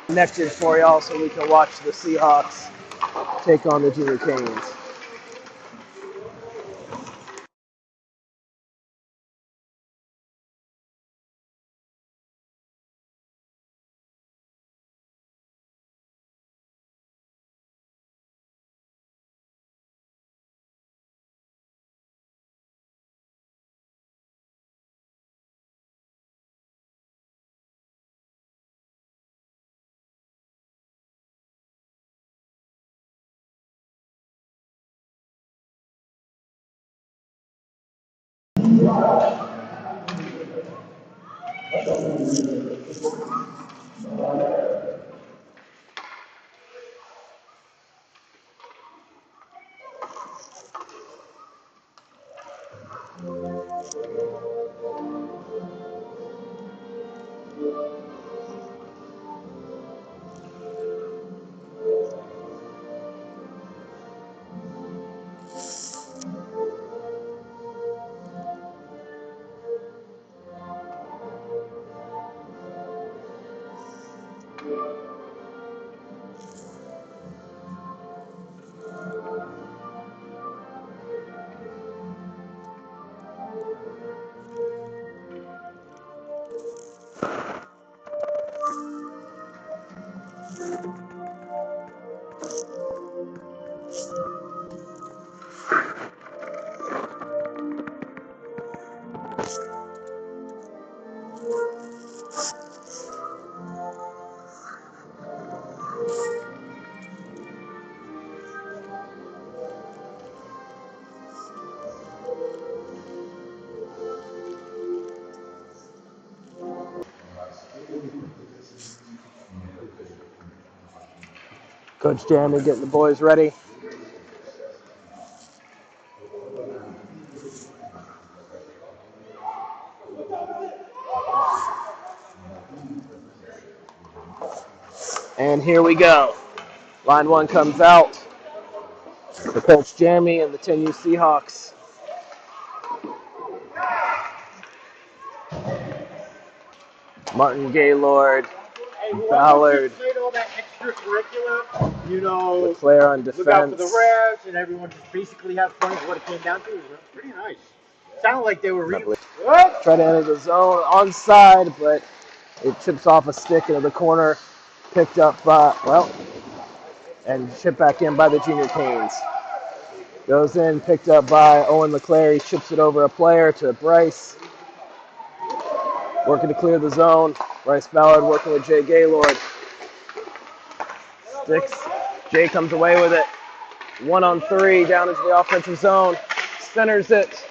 Connected for y'all so we can watch the Seahawks take on the Junior Canes. Coach Jeremy getting the boys ready. And here we go. Line one comes out for Coach Jeremy and the 10U Seahawks. Martin Gaylord, Ballard, all that extracurricular, you know, LeClaire on defense. Look out for the refs, and everyone just basically have fun is what it came down to. It was pretty nice. Sounded like they were reading. Try to enter the zone onside, but it chips off a stick into the corner. Picked up, and chipped back in by the Junior Canes. Goes in, picked up by Owen LeClaire. He chips it over a player to Bryce. Working to clear the zone. Bryce Ballard working with Jay Gaylord. Sticks. Jay comes away with it. 1-on-3 down into the offensive zone. Centers it.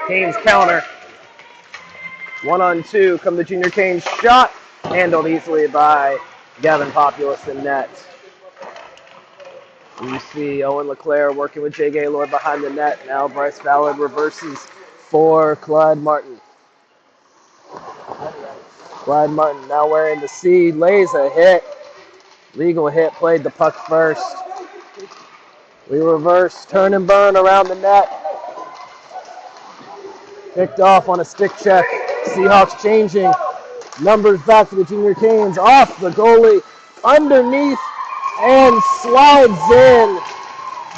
Canes counter. 1-on-2. Come the Junior Canes shot. Handled easily by Gavin Populus in net. You see Owen LeClaire working with Jay Gaylord behind the net. Now Bryce Ballard reverses for Clyde Martin. Clyde Martin now wearing the C, lays a hit. Legal hit, played the puck first. We reverse, turn and burn around the net. Picked off on a stick check. Seahawks changing. Numbers back for the Junior Canes. Off the goalie, underneath, and slides in.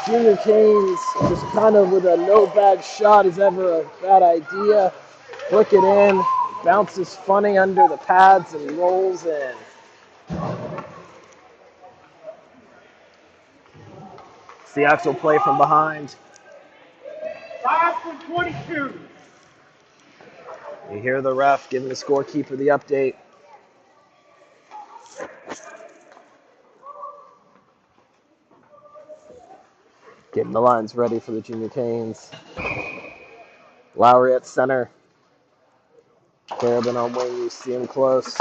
Junior Canes just kind of with a no bad shot is ever a bad idea. Flick it in, bounces funny under the pads and rolls in. Seahawks will play from behind. 5 from 22. You hear the ref giving the scorekeeper the update. Getting the lines ready for the Junior Canes. Lowry at center. Carabin on wing, you see him close.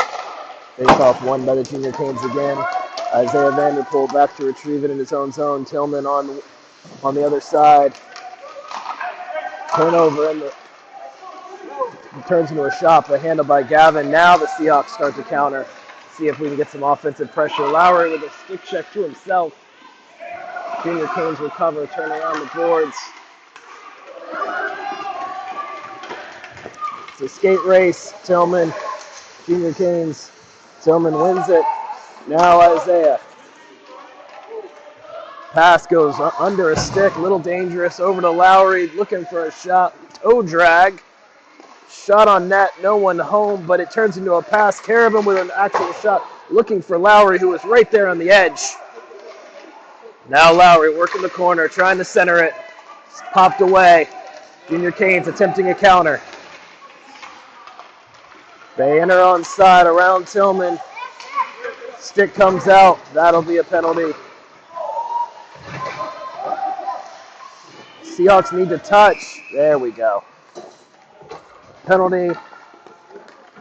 Face off one by the Junior Canes again. Isaiah Vanderpool back to retrieve it in his own zone. Tillman on the other side. Turnover in the turns into a shot, but handled by Gavin. Now the Seahawks start to counter. See if we can get some offensive pressure. Lowry with a stick check to himself. Junior Canes recover, turn around the boards. It's a skate race. Tillman, Junior Canes. Tillman wins it. Now Isaiah. Pass goes under a stick, a little dangerous. Over to Lowry, looking for a shot. Toe drag. Shot on net, no one home, but it turns into a pass. Carabin with an actual shot, looking for Lowry, who was right there on the edge. Now Lowry working the corner, trying to center it. It's popped away. Junior Canes attempting a counter. They enter on side around Tillman. Stick comes out. That'll be a penalty. Seahawks need to touch. There we go. Penalty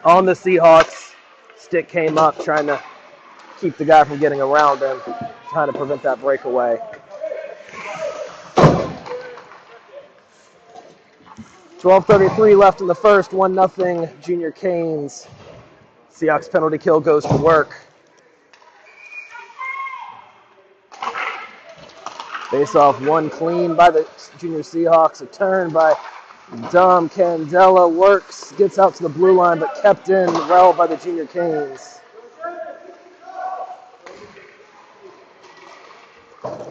on the Seahawks. Stick came up, trying to keep the guy from getting around him, trying to prevent that breakaway. 12:33 left in the first, 1-0 Junior Canes. Seahawks penalty kill goes to work. Face off one clean by the Junior Seahawks. A turn by Dom Candela works, gets out to the blue line, but kept in well by the Junior Canes.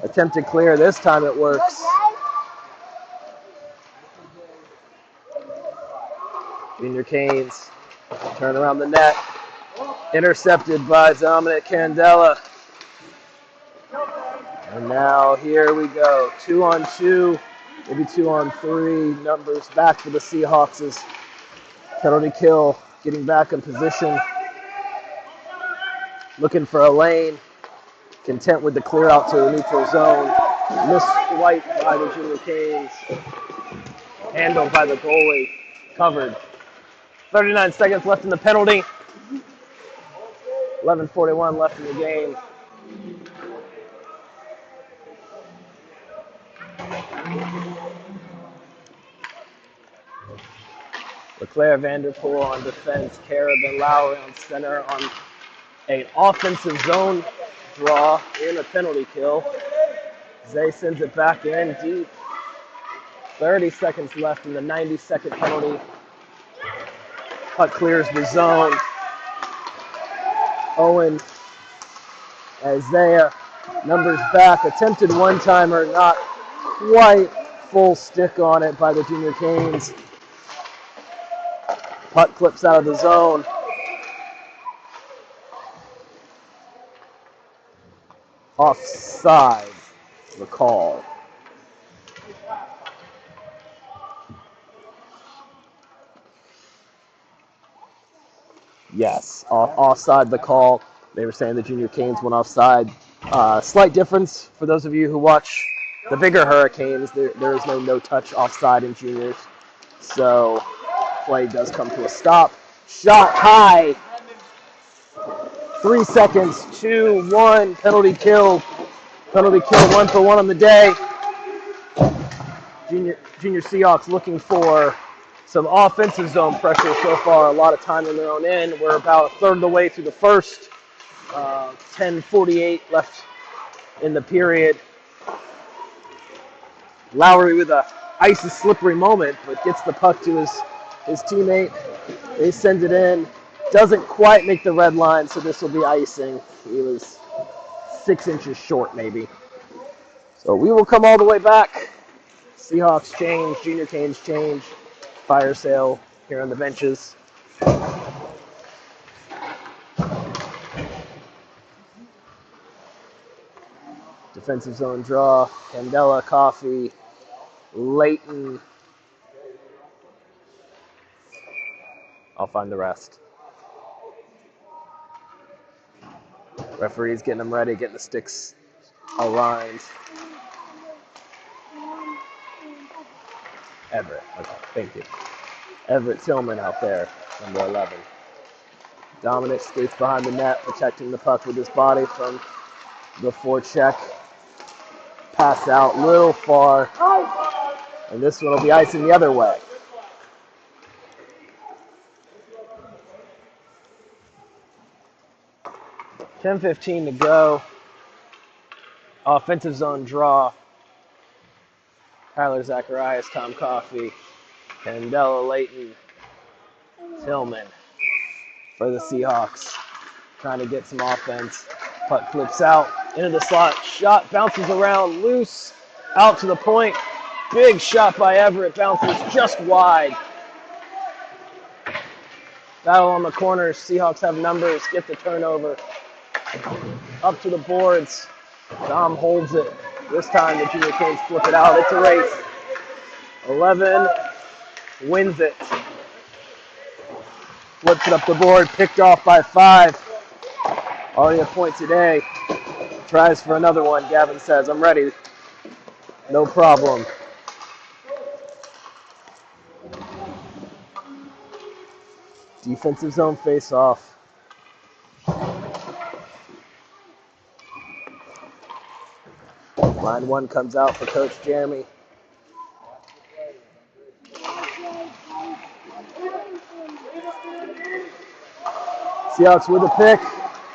Attempted clear, this time it works. Junior Canes turn around the net. Intercepted by Dominic Candela. And now here we go. 2-on-2, maybe 2-on-3. Numbers back for the Seahawks as penalty kill, getting back in position. Looking for a lane. Content with the clear out to the neutral zone. Missed swipe by the Junior Canes. Handled by the goalie. Covered. 39 seconds left in the penalty. 11:41 left in the game. Leclerc, Vanderpool on defense. Carabin, Lowry on center on an offensive zone draw in a penalty kill. Zay sends it back in deep. 30 seconds left in the 90-second penalty. Puck clears the zone. Owen, Isaiah, numbers back. Attempted one-timer, not quite full stick on it by the Junior Canes. Puck clips out of the zone. Offside, the call. Yes, offside the call. They were saying the Junior Canes went offside. Slight difference for those of you who watch the bigger Hurricanes. There is no touch offside in juniors. So play does come to a stop. Shot high. 3 seconds, 2-1, penalty kill. Penalty kill 1-for-1 on the day. Junior Seahawks looking for some offensive zone pressure so far. A lot of time in their own end. We're about a third of the way through the first. 10:48 left in the period. Lowry with a icy slippery moment, but gets the puck to his teammate. They send it in. Doesn't quite make the red line, so this will be icing. He was 6 inches short, maybe. So we will come all the way back. Seahawks change, Junior Canes change. Fire sale here on the benches. Defensive zone draw. Candela, Coffee, Layton. I'll find the rest. Referee's getting them ready, getting the sticks aligned. Everett, okay, thank you. Everett Tillman out there, number 11. Dominic skates behind the net, protecting the puck with his body from the forecheck. Pass out, little far. And this one will be icing the other way. $10:15 to go. Offensive zone draw. Tyler Zacharias, Tom Coffey, Candela Layton, Tillman for the Seahawks, trying to get some offense. Puck flips out into the slot. Shot bounces around, loose, out to the point. Big shot by Everett, bounces just wide. Battle on the corners. Seahawks have numbers, get the turnover. Up to the boards. Dom holds it. This time the Junior Canes flip it out. It's a race. 11 wins it. Flips it up the board, picked off by 5. Already a point today. Tries for another one. Gavin says, I'm ready. No problem. Defensive zone face-off. Line 1 comes out for Coach Jeremy. Seahawks with a pick.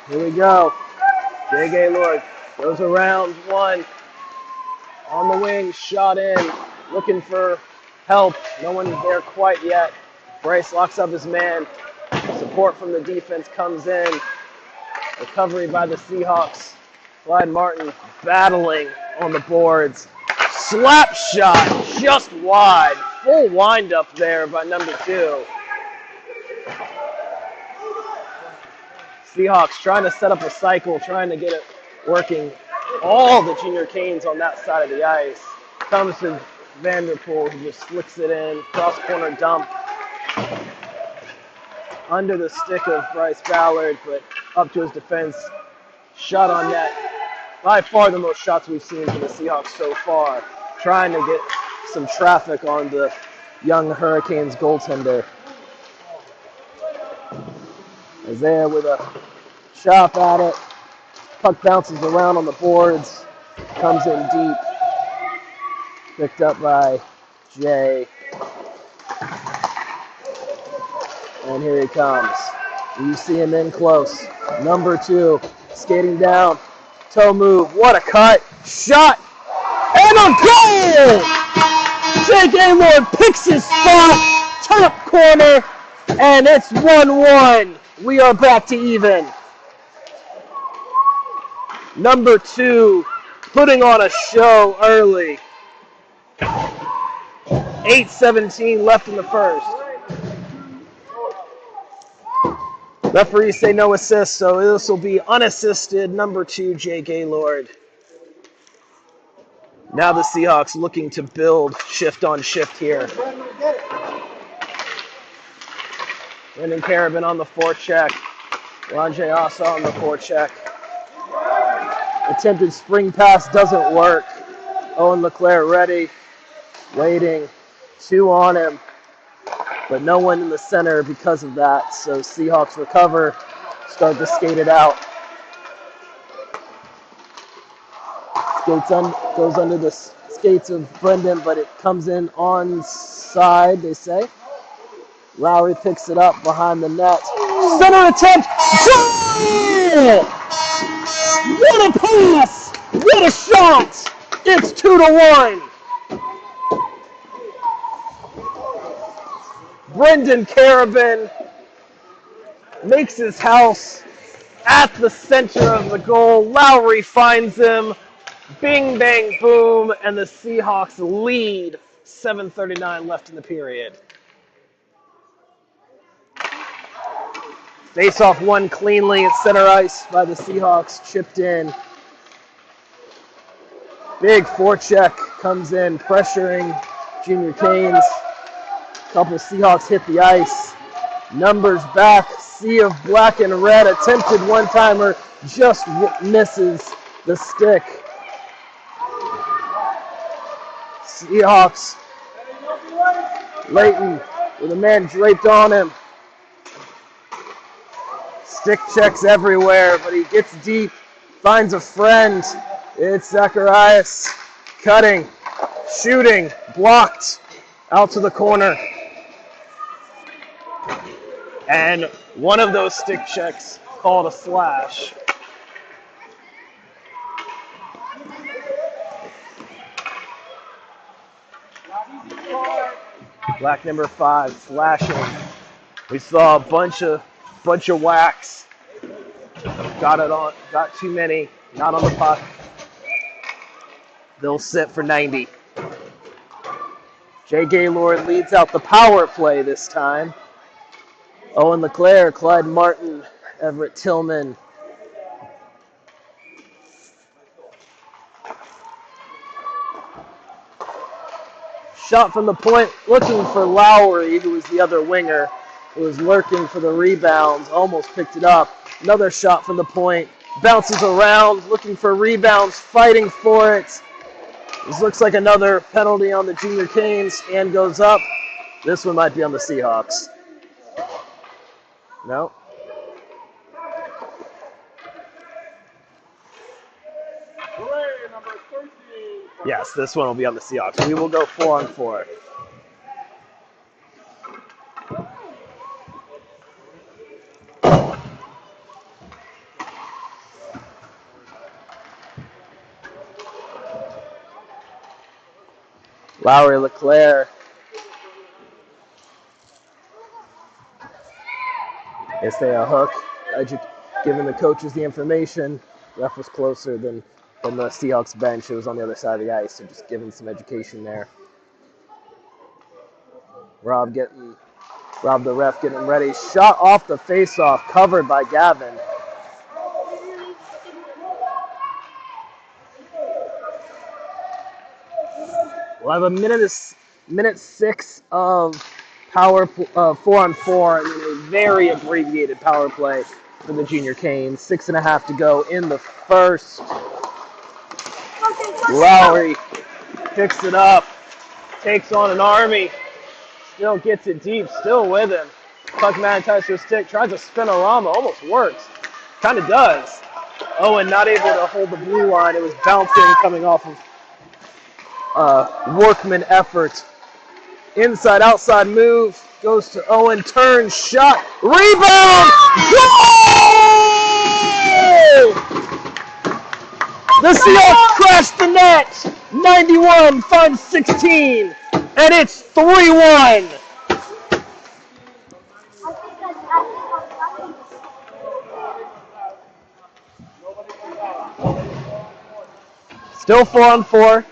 Here we go. Jay Gaylord goes around 1. On the wing, shot in. Looking for help. No one there quite yet. Bryce locks up his man. Support from the defense comes in. Recovery by the Seahawks. Clyde Martin battling on the boards. Slap shot just wide. Full wind up there by number 2. Seahawks trying to set up a cycle, trying to get it working. All the Junior Canes on that side of the ice. Comes to Vanderpool, who just flicks it in. Cross corner dump. Under the stick of Bryce Ballard, but up to his defense. Shot on net. By far the most shots we've seen from the Seahawks so far. Trying to get some traffic on the young Hurricanes goaltender. Isaiah with a chop at it. Puck bounces around on the boards. Comes in deep. Picked up by Jay. And here he comes. You see him in close. Number 2 skating down. Toe move. What a cut. Shot. And a goal! Jay Gaylord picks his spot. Top corner. And it's 1-1. We are back to even. Number 2 putting on a show early. 8:17 left in the first. Referees say no assist, so this will be unassisted. Number 2, Jay Gaylord. Now the Seahawks looking to build shift on shift here. Brendan Carabin on the forecheck. Ronjay Asa on the forecheck. Attempted spring pass doesn't work. Owen LeClaire ready. Waiting. 2 on him. But no one in the center because of that. So Seahawks recover. Start to skate it out. Goes under the skates of Brendan, but it comes in onside, they say. Lowry picks it up behind the net. Center attempt. Goal! What a pass! What a shot! It's 2-1. Brendan Carabin makes his house at the center of the goal. Lowry finds him. Bing, bang, boom, and the Seahawks lead. 7:39 left in the period. Face-off won cleanly at center ice by the Seahawks, chipped in. Big forecheck comes in, pressuring Junior Canes. Couple Seahawks hit the ice. Numbers back, sea of black and red. Attempted one-timer, just misses the stick. Seahawks. Layton with a man draped on him. Stick checks everywhere, but he gets deep, finds a friend. It's Zacharias cutting, shooting, blocked, out to the corner. And one of those stick checks called a slash. Black number 5 slashing. We saw a bunch of whacks. Got too many. Not on the puck. They'll sit for 90. Jay Gaylord leads out the power play this time. Owen LeClaire, Clyde Martin, Everett Tillman. Shot from the point, looking for Lowry, who was the other winger, who was lurking for the rebounds, almost picked it up. Another shot from the point, bounces around, looking for rebounds, fighting for it. This looks like another penalty on the Junior Canes. Hand goes up. This one might be on the Seahawks. No. Yes, this one will be on the Seahawks. We will go 4-on-4. Lowry LeClaire. Is they a hook? Giving the coaches the information. Ref was closer than the Seahawks bench. It was on the other side of the ice, so just giving some education there. Rob the ref getting ready. Shot off the face-off, covered by Gavin. We'll have a minute 6 of 4-on-4, and then a very abbreviated power play for the Junior Canes. 6.5 to go in the first. Lowry picks it up, takes on an army, still gets it deep, still with him. Puck magnetized to his stick, tries a spinorama, almost works. Kind of does. Owen not able to hold the blue line. It was bouncing, coming off of workman effort. Inside, outside move, goes to Owen, turns, shot, rebound, goal! The Seahawks crashed the net, 91-16, and it's 3-1. Still 4-on-4.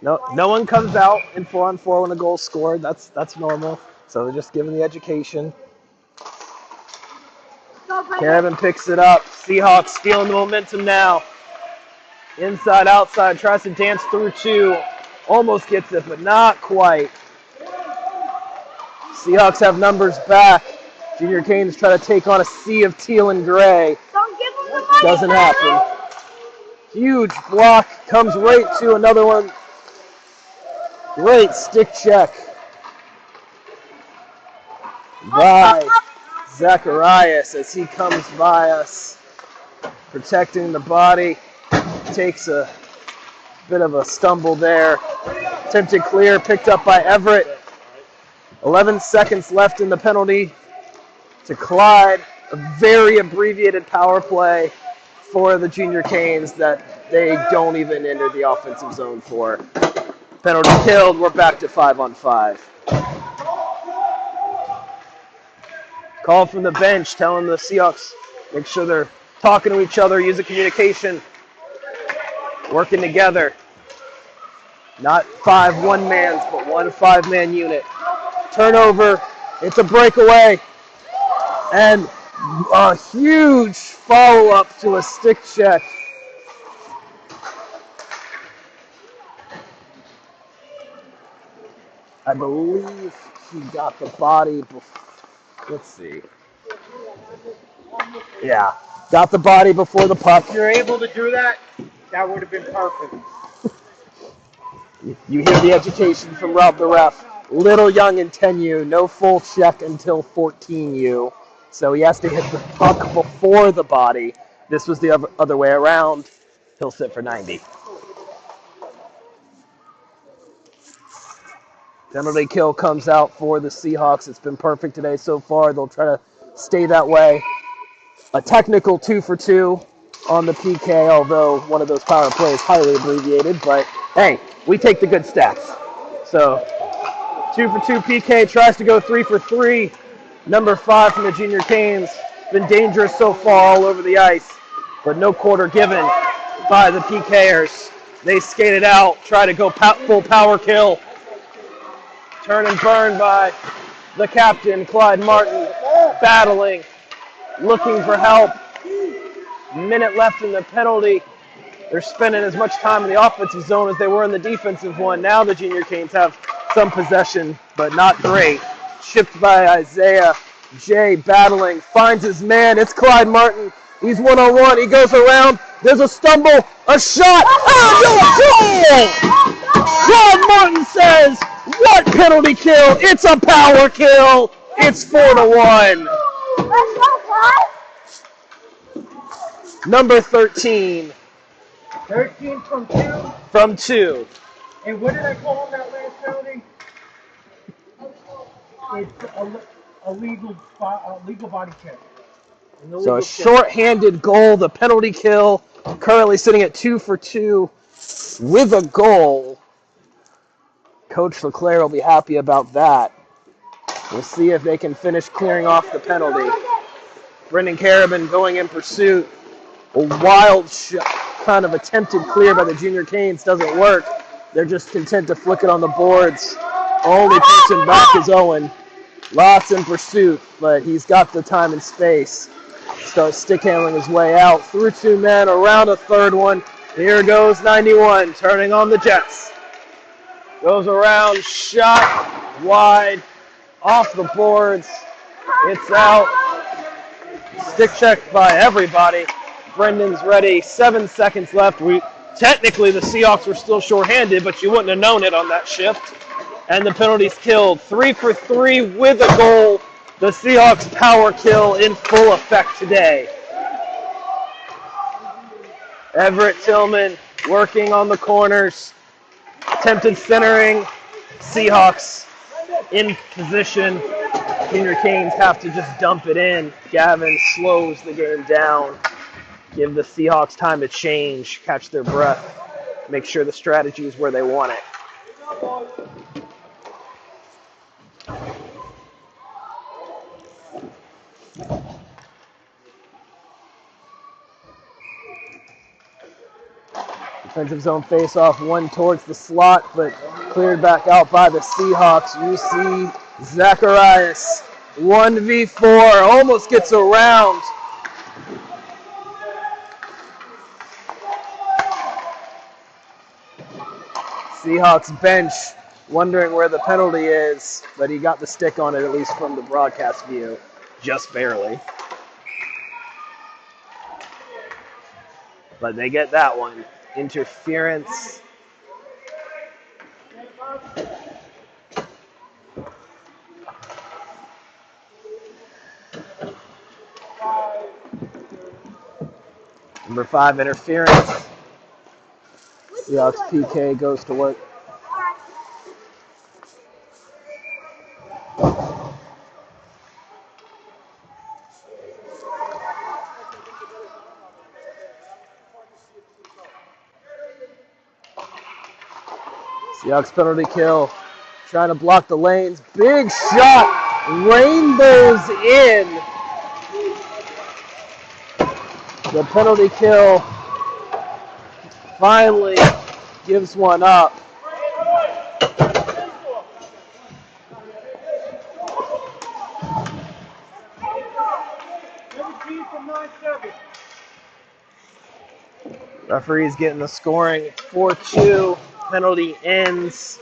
No one comes out in 4-on-4 when a goal's scored. That's normal. So they're just giving the education. Kevin picks it up. Seahawks stealing the momentum now. Inside, outside, tries to dance through 2. Almost gets it, but not quite. Seahawks have numbers back. Junior Canes try to take on a sea of teal and gray. Doesn't happen. Huge block, comes right to another one. Great stick check by Zacharias as he comes by us, protecting the body. Takes a bit of a stumble there. Attempted clear, picked up by Everett. 11 seconds left in the penalty to Clyde. A very abbreviated power play for the Junior Canes that they don't even enter the offensive zone for. Penalty killed. We're back to 5-on-5. Call from the bench telling the Seahawks make sure they're talking to each other, using communication, working together. Not 5 one-mans, but 1 5-man unit. Turnover. It's a breakaway. And a huge follow-up to a stick check. I believe he got the body before. Let's see. Yeah, got the body before the puck. If you're able to do that, that would have been perfect. You hear the education from Rob the ref. Little young in 10U, no full check until 14U. So he has to hit the puck before the body. This was the other way around. He'll sit for 90. Penalty kill comes out for the Seahawks. It's been perfect today so far. They'll try to stay that way. A technical 2 for 2 on the PK, although one of those power plays highly abbreviated. But hey, we take the good stats. So 2-for-2 PK tries to go 3-for-3. Number 5 from the Junior Canes. Been dangerous so far all over the ice, but no quarter given by the PKers. They skated out, try to go full power kill. Turn and burn by the captain, Clyde Martin, battling, looking for help. Minute left in the penalty. They're spending as much time in the offensive zone as they were in the defensive one. Now the Junior Canes have some possession, but not great. Chipped by Isaiah. Jay battling, finds his man. It's Clyde Martin. He's one-on-one. He goes around. There's a stumble, a shot, and a goal! Clyde Martin says, what penalty kill? It's a power kill. It's 4-1. Number 13. 13 from 2. From 2. And what did I call on that last penalty? It's a legal body check. So a short-handed goal, the penalty kill, currently sitting at 2-for-2 with a goal. Coach LeClaire will be happy about that. We'll see if they can finish clearing off the penalty. Brendan Carabin going in pursuit. A wild shot, kind of attempted clear by the Junior Canes doesn't work. They're just content to flick it on the boards. Only person back is Owen. Lots in pursuit, but he's got the time and space. Starts stick handling his way out through 2 men, around a third one. Here goes 91, turning on the Jets. Goes around, shot, wide, off the boards. It's out. Stick checked by everybody. Brendan's ready. 7 seconds left. Technically, the Seahawks were still shorthanded, but you wouldn't have known it on that shift. And the penalty's killed. 3-for-3 with a goal. The Seahawks power kill in full effect today. Everett Tillman working on the corners. Attempted centering. Seahawks in position. Junior Canes have to just dump it in. Gavin slows the game down. Give the Seahawks time to change, catch their breath, make sure the strategy is where they want it. Defensive zone face-off, one towards the slot, but cleared back out by the Seahawks. You see Zacharias, 1v4, almost gets around. Seahawks bench wondering where the penalty is, but he got the stick on it, at least from the broadcast view, just barely. But they get that one. Interference. Number 5, interference. Seahawks PK goes to work. Seahawks penalty kill. Trying to block the lanes. Big shot. Rainbows in. The penalty kill finally gives one up. Referee's getting the scoring. 4-2. Penalty ends.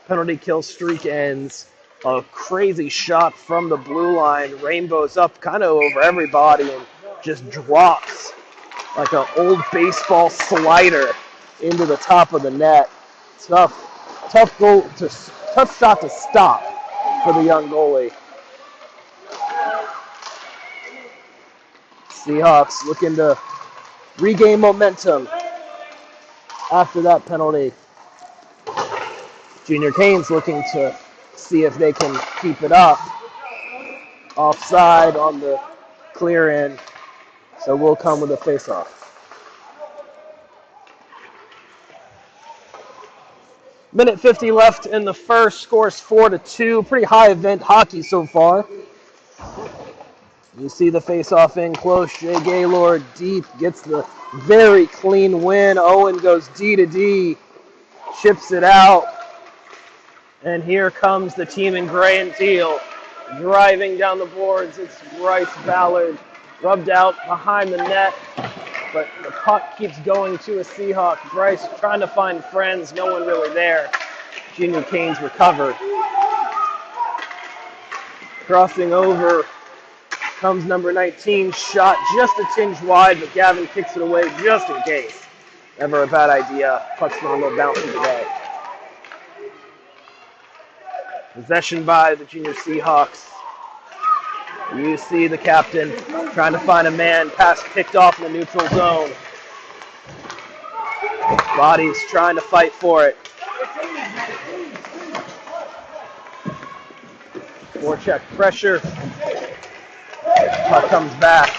Penalty kill streak ends. A crazy shot from the blue line. Rainbows up kind of over everybody and just drops like an old baseball slider into the top of the net. Tough shot to stop for the young goalie. Seahawks looking to regain momentum after that penalty. Junior Canes looking to see if they can keep it up. Offside on the clear end, so we'll come with a face-off. Minute 50 left in the first. Scores 4-2. Pretty high event hockey so far. You see the face-off in close. Jay Gaylord deep gets the very clean win. Owen goes D to D, chips it out. And here comes the team in gray and teal. Driving down the boards, it's Bryce Ballard. Rubbed out behind the net, but the puck keeps going to a Seahawk. Bryce trying to find friends, no one really there. Junior Canes recover. Crossing over comes number 19, shot just a tinge wide, but Gavin kicks it away just in case. Never a bad idea. Puck's been a little bouncy today. Possession by the junior Seahawks. You see the captain trying to find a man. Pass picked off in the neutral zone. Bodies trying to fight for it. Forecheck pressure. Puck comes back.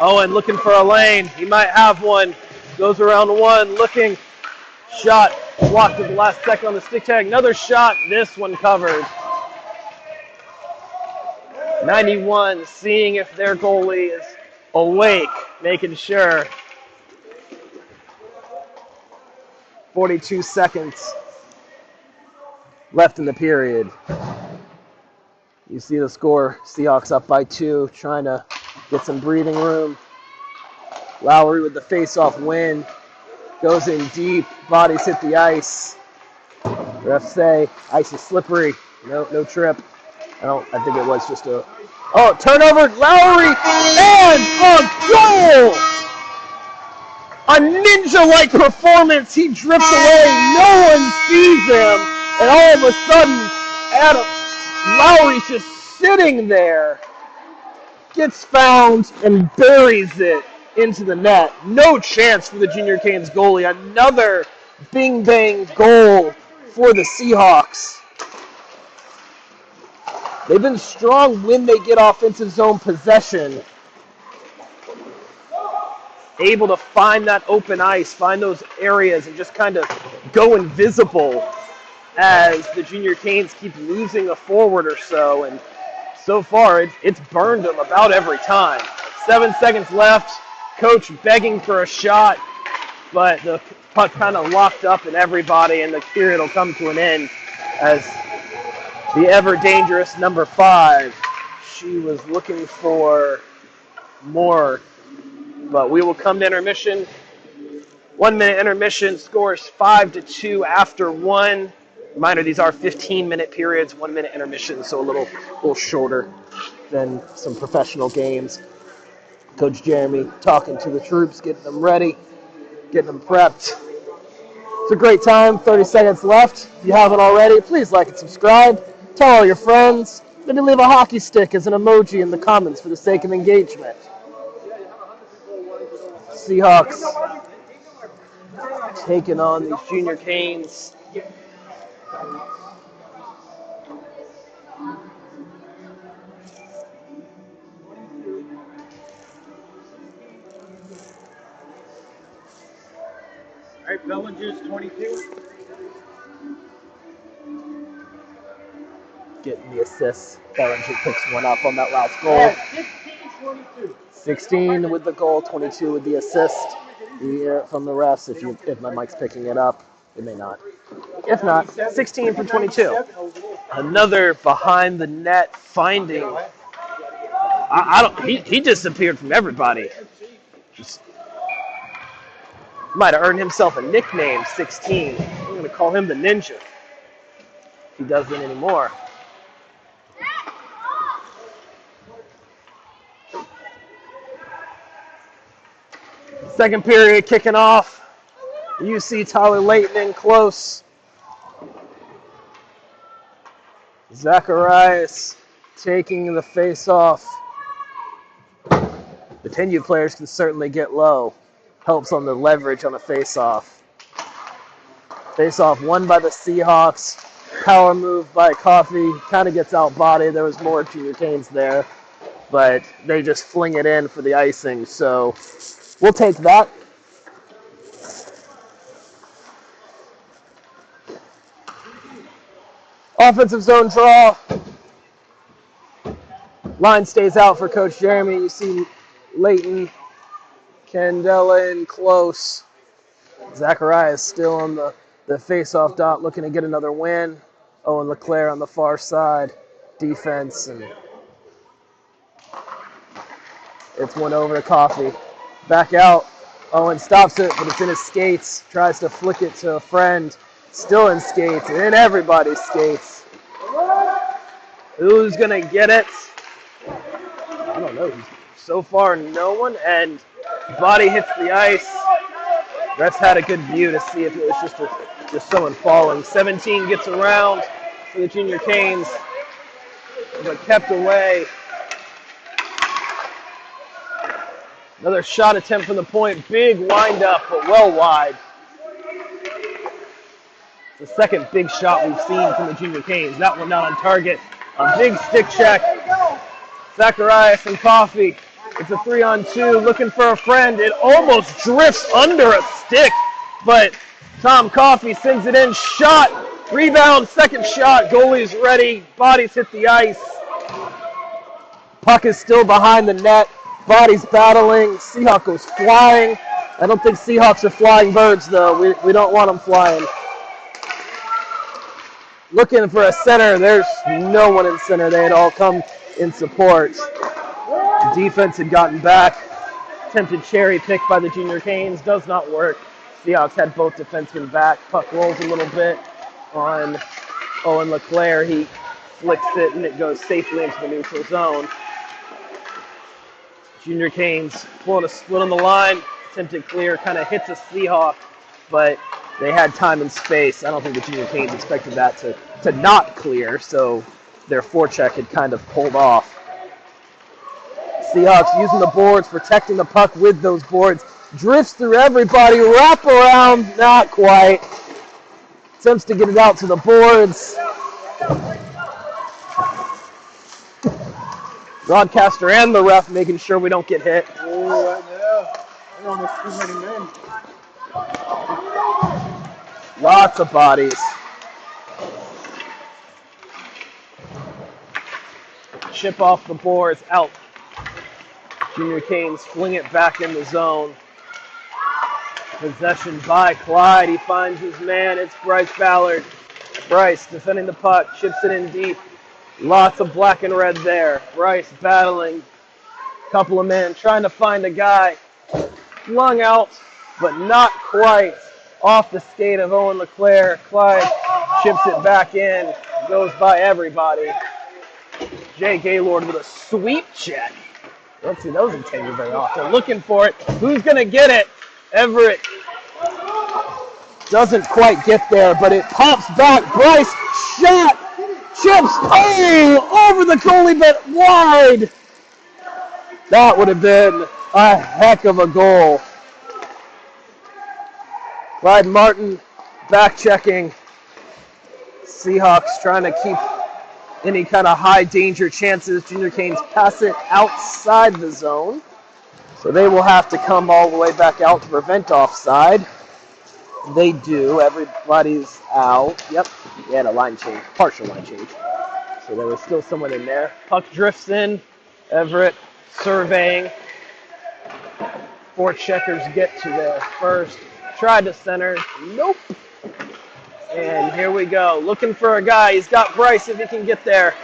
Owen looking for a lane. He might have one. Goes around one, looking. Shot blocked at the last second on the stick tag. Another shot. This one covered. 91 seeing if their goalie is awake, making sure. 42 seconds left in the period. You see the score. Seahawks up by 2, trying to get some breathing room. Lowry with the face-off win. Goes in deep. Bodies hit the ice. Refs say ice is slippery. No trip. I think it was just a... Oh, turnover. Lowry and a goal! A ninja-like performance. He drifts away. No one sees him. And all of a sudden, Lowry's just sitting there. Gets found and buries it into the net. No chance for the Junior Canes goalie. Another bing-bang goal for the Seahawks. They've been strong when they get offensive zone possession. Able to find that open ice, find those areas, and just kind of go invisible as the Junior Canes keep losing a forward or so. And so far, it's burned them about every time. 7 seconds left. Coach begging for a shot, but the puck kind of locked up in everybody, and the period will come to an end as the ever-dangerous number 5. She was looking for more, but we will come to intermission. 1 minute intermission, scores 5-2 after 1. Reminder, these are 15-minute periods, 1 minute intermission, so a little shorter than some professional games. Coach Jeremy talking to the troops, getting them ready, getting them prepped. It's a great time, 30 seconds left. If you haven't already, please like and subscribe. Tell all your friends. Maybe leave a hockey stick as an emoji in the comments for the sake of engagement. Seahawks taking on these Junior Canes. All right, Bellinger's 22. Getting the assist. Bellinger picks one up on that last goal. 16-22. 16 with the goal, 22 with the assist. You hear it from the refs if my mic's picking it up. It may not. If not, 16 for 22. Another behind the net finding. He disappeared from everybody. Just might have earned himself a nickname, 16. I'm going to call him the Ninja. If he doesn't anymore. Second period kicking off. You see Tyler Layton in close. Zacharias taking the face off. The 10U players can certainly get low. Helps on the leverage on a face-off. Face-off won by the Seahawks. Power move by Coffey. Kind of gets out-bodied. There was more Junior Canes there. But they just fling it in for the icing. So we'll take that. Offensive zone draw. Line stays out for Coach Jeremy. You see Leighton, Candela in close. Zacharias still on the face-off dot, looking to get another win. Owen LeClaire on the far side. Defense, and it's one over to Coffee. Back out. Owen stops it, but it's in his skates. Tries to flick it to a friend. Still in skates, and in everybody's skates. Who's going to get it? I don't know. So far, no one, and body hits the ice. Refs had a good view to see if it was just someone falling. 17 gets around for the Junior Canes, but kept away. Another shot attempt from the point. Big wind up, but well wide. The second big shot we've seen from the Junior Canes. That one not on target. A big stick check. Zacharias and Coffee. It's a 3-on-2, looking for a friend. It almost drifts under a stick, but Tom Coffee sends it in. Shot, rebound, second shot. Goalie's ready. Bodies hit the ice. Puck is still behind the net. Bodies battling. Seahawk goes flying. I don't think Seahawks are flying birds, though. We don't want them flying. Looking for a center. There's no one in center. They had all come in support. The defense had gotten back. Attempted cherry pick by the Junior Canes. Does not work. Seahawks had both defensemen back. Puck rolls a little bit on Owen LeClaire. He flicks it, and it goes safely into the neutral zone. Junior Canes pulling a split on the line. Attempted clear. Kind of hits a Seahawk, but they had time and space. I don't think the Junior Canes expected that to not clear, so their forecheck had kind of pulled off. Seahawks using the boards, protecting the puck with those boards. Drifts through everybody, wrap around, not quite. Attempts to get it out to the boards. Broadcaster and the ref making sure we don't get hit. Oh, yeah. I almost threw him in. Lots of bodies. Chip off the boards, out. Junior Canes fling it back in the zone. Possession by Clyde. He finds his man. It's Bryce Ballard. Bryce defending the puck, chips it in deep. Lots of black and red there. Bryce battling. Couple of men trying to find a guy. Flung out, but not quite. Off the skate of Owen LeClaire. Clyde chips it back in. Goes by everybody. Jay Gaylord with a sweep check. Don't see those in tenure very often. Looking for it. Who's going to get it? Everett doesn't quite get there, but it pops back. Bryce shot. Chips. Oh, over the goalie, but wide. That would have been a heck of a goal. Clyde Martin back checking. Seahawks trying to keep any kind of high danger chances. Junior Canes pass it outside the zone. So they will have to come all the way back out to prevent offside. They do. Everybody's out. Yep. They had a line change, partial line change. So there was still someone in there. Puck drifts in. Everett surveying. Four checkers get to there first. Tried to center. Nope. And here we go. Looking for a guy. He's got Bryce if he can get there.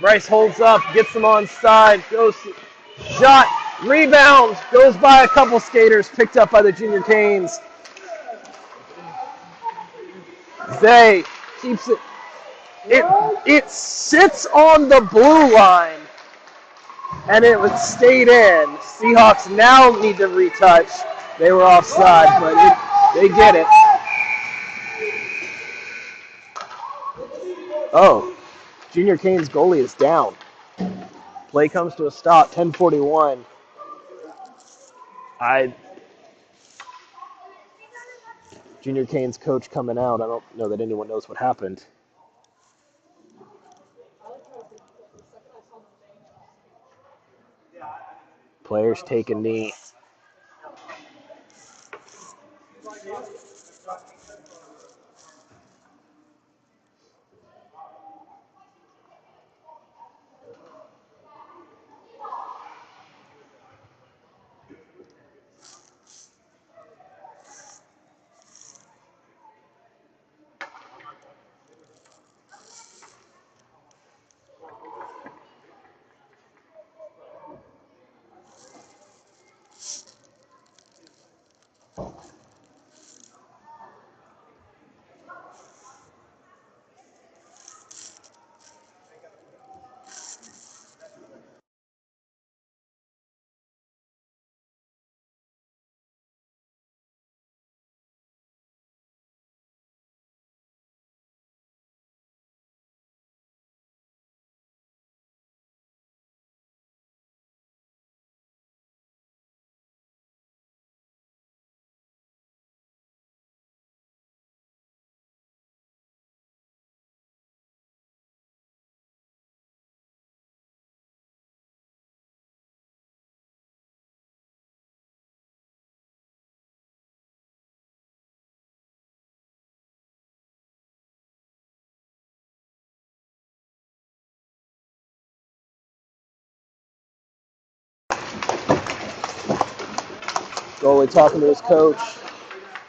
Bryce holds up, gets him on side, goes shot, rebound, goes by a couple skaters, picked up by the Junior Canes. Zay keeps it. It sits on the blue line, and it was stayed in. Seahawks now need to retouch. They were offside, but they get it. Oh, Junior Canes goalie is down. Play comes to a stop, 10:41. Junior Canes coach coming out. I don't know that anyone knows what happened. Players take a knee. Goalie talking to his coach.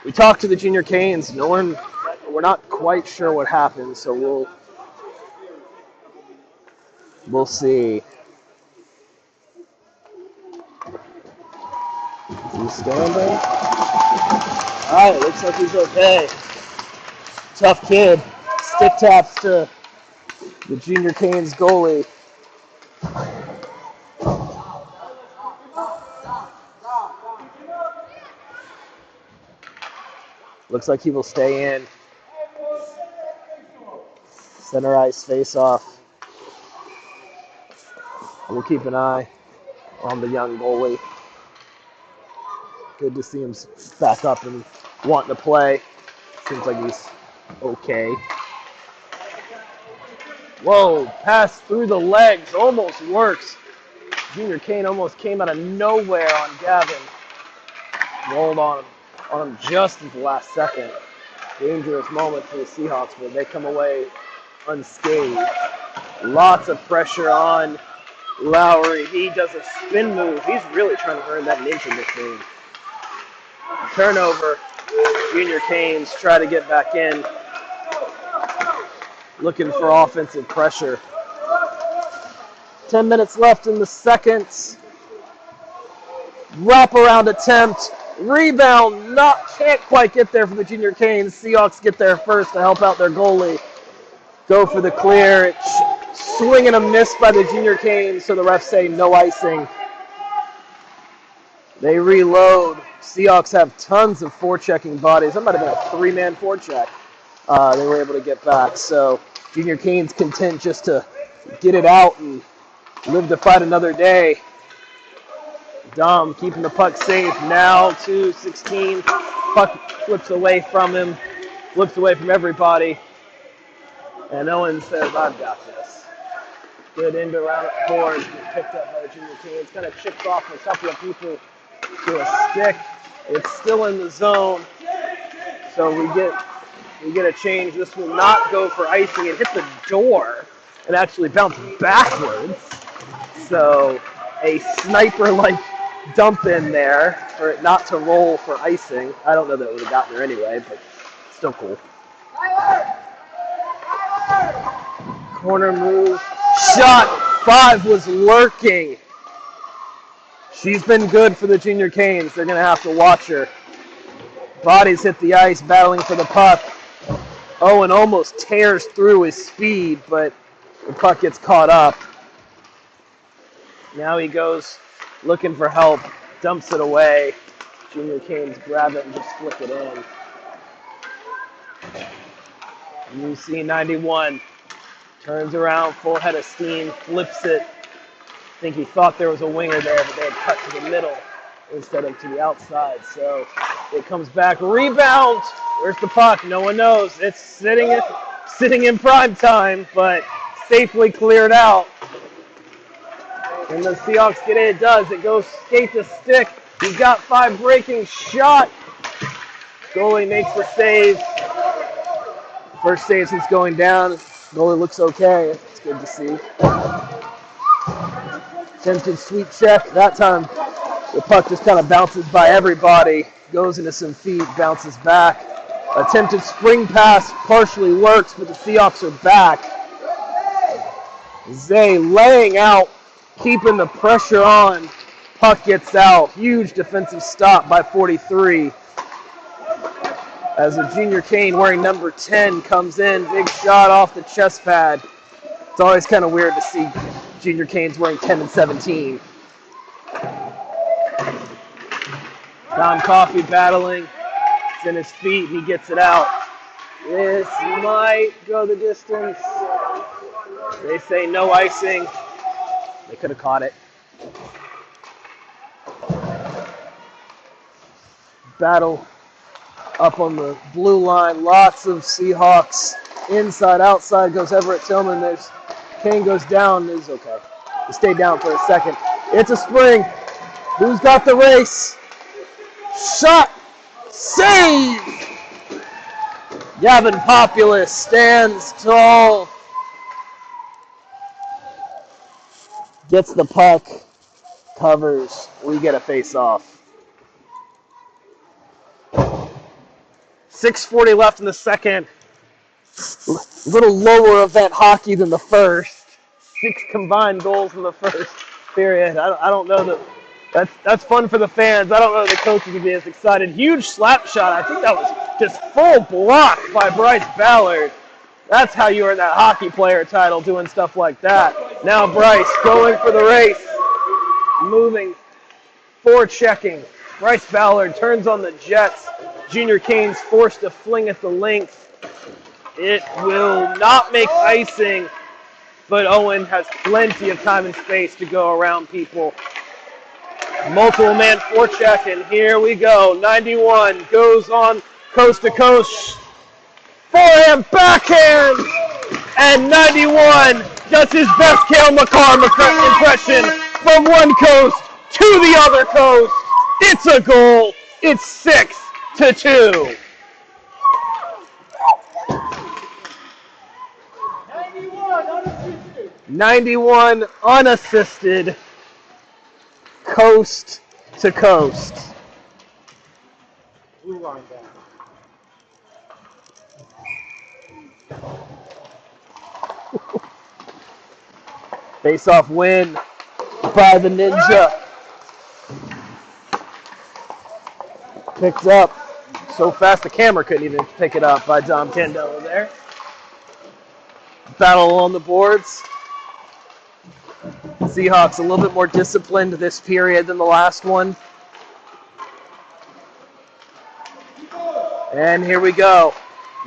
We talked to the junior Canes. We're not quite sure what happened, so we'll see. Is he standing? All right, it looks like he's okay. Tough kid. Stick taps to the junior Canes goalie. Looks like he will stay in. Center ice face off. We'll keep an eye on the young goalie. Good to see him back up and wanting to play. Seems like he's okay. Whoa, pass through the legs, almost works. Junior Kane almost came out of nowhere on Gavin. Rolled on him just at the last second. Dangerous moment for the Seahawks, but they come away unscathed. Lots of pressure on Lowry. He does a spin move. He's really trying to earn that inch in this game. Turnover. Junior Canes try to get back in. Looking for offensive pressure. 10 minutes left in the second. Wraparound attempt. Rebound. Can't quite get there for the Junior Canes. Seahawks get there first to help out their goalie. Go for the clear. Swing and a miss by the Junior Canes, so the refs say no icing. They reload. Seahawks have tons of forechecking bodies. That might have been a three-man forecheck. They were able to get back. So Junior Canes content just to get it out and live to fight another day. Dom keeping the puck safe. Now to 16. Puck flips away from him. Flips away from everybody. And Owen says, I've got this. Good end around at board. Picked up by the Junior Canes. Kind of chipped off a couple of people to a stick. It's still in the zone. So we get a change. This will not go for icing. It hit the door and actually bounced backwards. So a sniper-like dump in there for it not to roll for icing. I don't know that it would have gotten there anyway, but still cool. Corner move. Shot 5 was lurking. She's been good for the Junior Canes. They're going to have to watch her. Bodies hit the ice, battling for the puck. Owen almost tears through his speed, but the puck gets caught up. Now he goes looking for help, dumps it away. Junior Canes grab it and just flick it in. UC 91 turns around, full head of steam, flips it. I think he thought there was a winger there, but they had cut to the middle instead of to the outside. So it comes back, rebound. Where's the puck? No one knows. It's sitting in prime time, but safely cleared out. And the Seahawks get it. It does. It goes skate to stick. He's got 5 breaking shot. Goalie makes the save. First save since going down. Goalie looks okay. It's good to see. Attempted sweep check. That time the puck just kind of bounces by everybody. Goes into some feet, bounces back. Attempted spring pass partially works, but the Seahawks are back. Zay laying out, keeping the pressure on. Puck gets out. Huge defensive stop by 43. As a Junior Cane wearing number 10 comes in. Big shot off the chest pad. It's always kind of weird to see Junior Canes wearing 10 and 17. Don Coffey battling. It's in his feet. He gets it out. This might go the distance. They say no icing. They could have caught it. Battle up on the blue line. Lots of Seahawks. Inside, outside goes Everett Tillman. There's Kane goes down. He's okay. He stayed down for a second. It's a spring. Who's got the race? Shot. Save! Gavin Populus stands tall. Gets the puck. Covers. We get a face-off. 6:40 left in the second. A little lower event hockey than the first. 6 combined goals in the first period. I don't know that's fun for the fans. I don't know the coaches would be as excited. Huge slap shot. I think that was just full block by Bryce Ballard. That's how you earn that hockey player title, doing stuff like that. Now Bryce going for the race. Moving, forechecking. Bryce Ballard turns on the Jets. Junior Canes forced to fling at the length. It will not make icing, but Owen has plenty of time and space to go around people. Multiple man forecheck, and here we go. 91 goes on coast to coast. Forehand, backhand, and 91 does his best Cale Makar impression from one coast to the other coast. It's a goal. It's 6-2. 91 unassisted, coast to coast. Blue line down. Face-off win by the Ninja. Picked up so fast the camera couldn't even pick it up by Dom Candela there. Battle on the boards. Seahawks a little bit more disciplined this period than the last one. And here we go.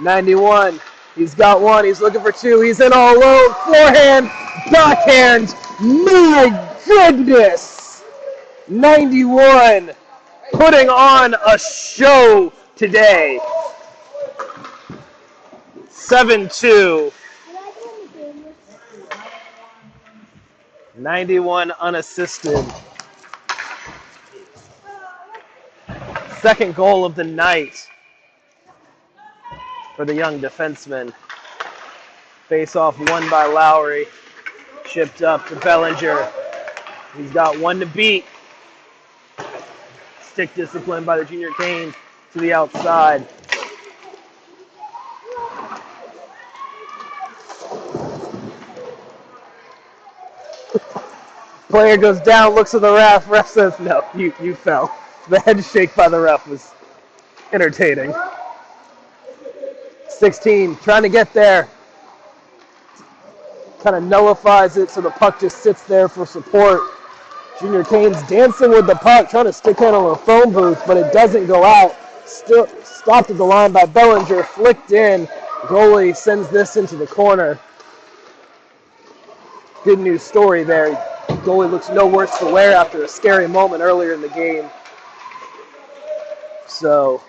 91. He's got one. He's looking for two. He's in all alone. Forehand, backhand. My goodness. 91 putting on a show today. 7-2. 91 unassisted. Second goal of the night for the young defenseman. Face-off won by Lowry. Shipped up to Bellinger. He's got one to beat. Stick discipline by the Junior Canes to the outside. Player goes down, looks at the ref. Ref says, no, you fell. The head shake by the ref was entertaining. 16, trying to get there. Kind of nullifies it so the puck just sits there for support. Junior Canes dancing with the puck, trying to stick handle a phone booth, but it doesn't go out. Still stopped at the line by Bellinger, flicked in. Goalie sends this into the corner. Good news story there. Goalie looks no worse for wear after a scary moment earlier in the game. So,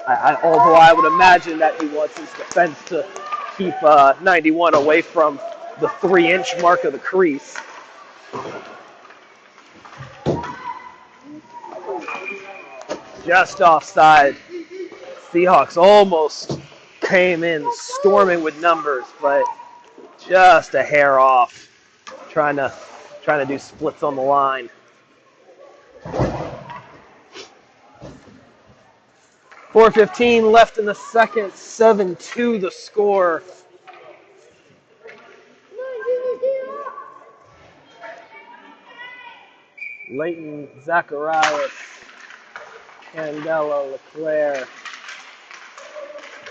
although I would imagine that he wants his defense to keep 91 away from the 3-inch mark of the crease. Just offside. Seahawks almost came in storming with numbers, but just a hair off. Trying to do splits on the line. 4:15 left in the second. 7-2 the score. Leighton, Zacharias, Candela, LeClaire,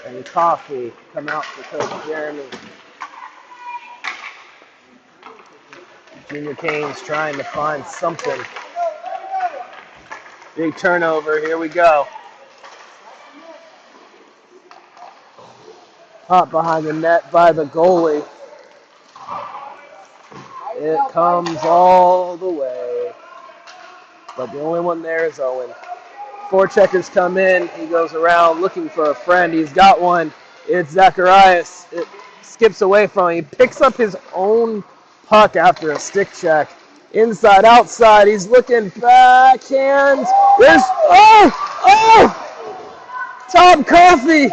and Coffee come out for Coach Jeremy. Junior Canes trying to find something. Big turnover. Here we go. Pop behind the net by the goalie. It comes all the way. But the only one there is Owen. Four checkers come in. He goes around looking for a friend. He's got one. It's Zacharias. It skips away from him. He picks up his own puck after a stick check. Inside, outside. He's looking backhand. There's, Tom Coffey.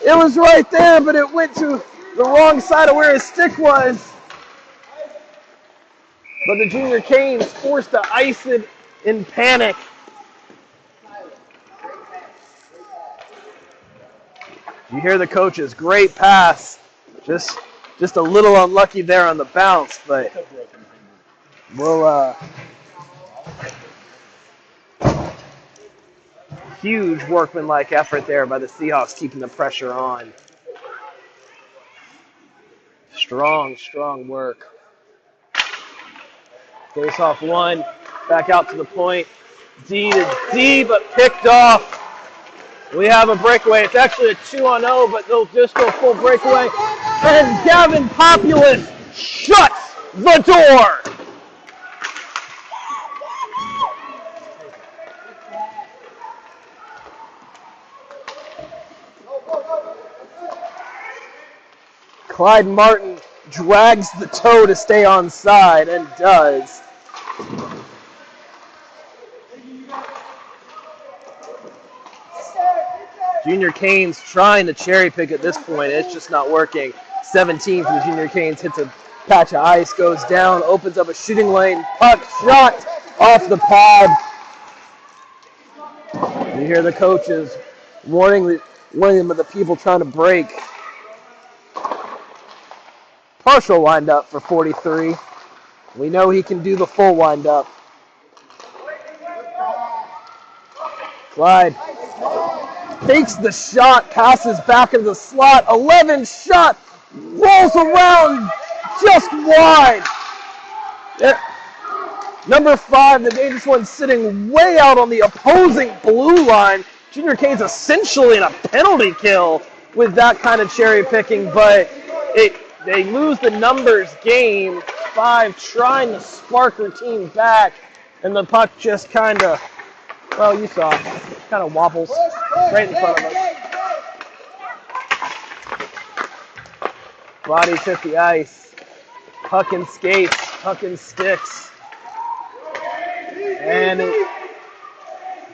It was right there, but it went to the wrong side of where his stick was. But the Junior Canes forced to ice it in panic. hear the coaches. Great pass. Just a little unlucky there on the bounce, but we'll huge workmanlike effort there by the Seahawks keeping the pressure on. Strong work. Face off one, back out to the point. D to D, but picked off. We have a breakaway. It's actually a 2-on-0, but they'll just go full breakaway. And Gavin Populus shuts the door. Clyde Martin drags the toe to stay onside and does. Junior Canes trying to cherry pick at this point. It's just not working. 17 for the Junior Canes, hits a patch of ice, goes down, opens up a shooting lane. Puck shot off the pad. You hear the coaches warning them of the people trying to break. Partial windup for 43. We know he can do the full windup. Clyde takes the shot, passes back into the slot. 11 shot, rolls around just wide. Number 5, the dangerous one, sitting way out on the opposing blue line. Junior Canes essentially in a penalty kill with that kind of cherry picking, but they lose the numbers game. 5 trying to spark her team back, and the puck just kind of, well, you saw, kind of wobbles right in front of us. Bodies hit the ice. Puck and skates, puck and sticks. And it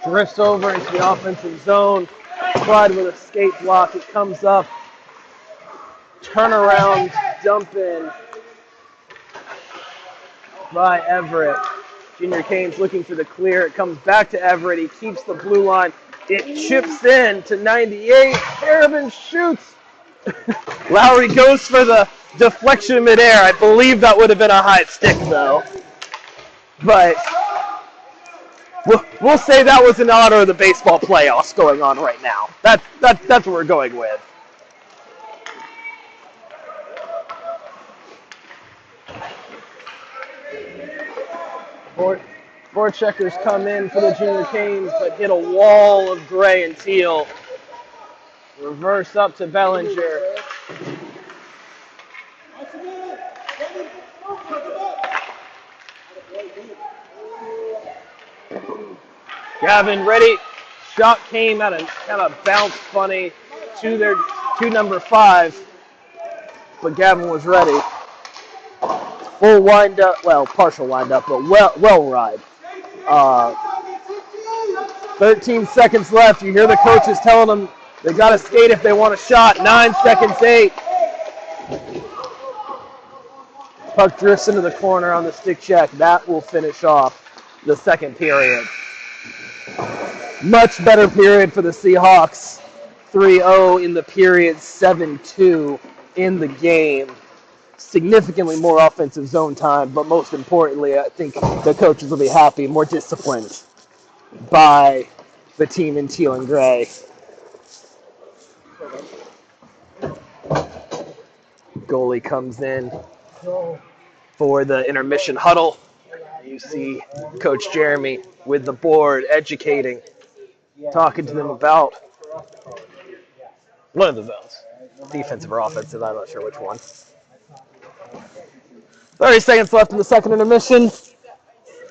drifts over into the offensive zone. Clyde with a skate block. It comes up. Turnaround, dump in by Everett. Junior Canes looking for the clear. It comes back to Everett. He keeps the blue line. It chips in to 98. Harriman shoots. Lowry goes for the deflection midair. I believe that would have been a high stick, though. But we'll say that was in honor of the baseball playoffs going on right now. That's what we're going with. Four checkers come in for the Junior Canes, but hit a wall of gray and teal. Reverse up to Bellinger. Gavin ready. Shot came out and kind of bounced funny to number 5, but Gavin was ready. Full wind up, well, partial wind up, but well ride. 13 seconds left. You hear the coaches telling them they got to skate if they want a shot. 9 seconds, 8. Puck drifts into the corner on the stick check. That will finish off the second period. Much better period for the Seahawks. 3-0 in the period, 7-2 in the game. Significantly more offensive zone time, but most importantly, I think the coaches will be happy, more disciplined by the team in teal and gray. Goalie comes in for the intermission huddle. You see Coach Jeremy with the board, educating, talking to them about one of the zones, defensive or offensive, I'm not sure which one. 30 seconds left in the second intermission.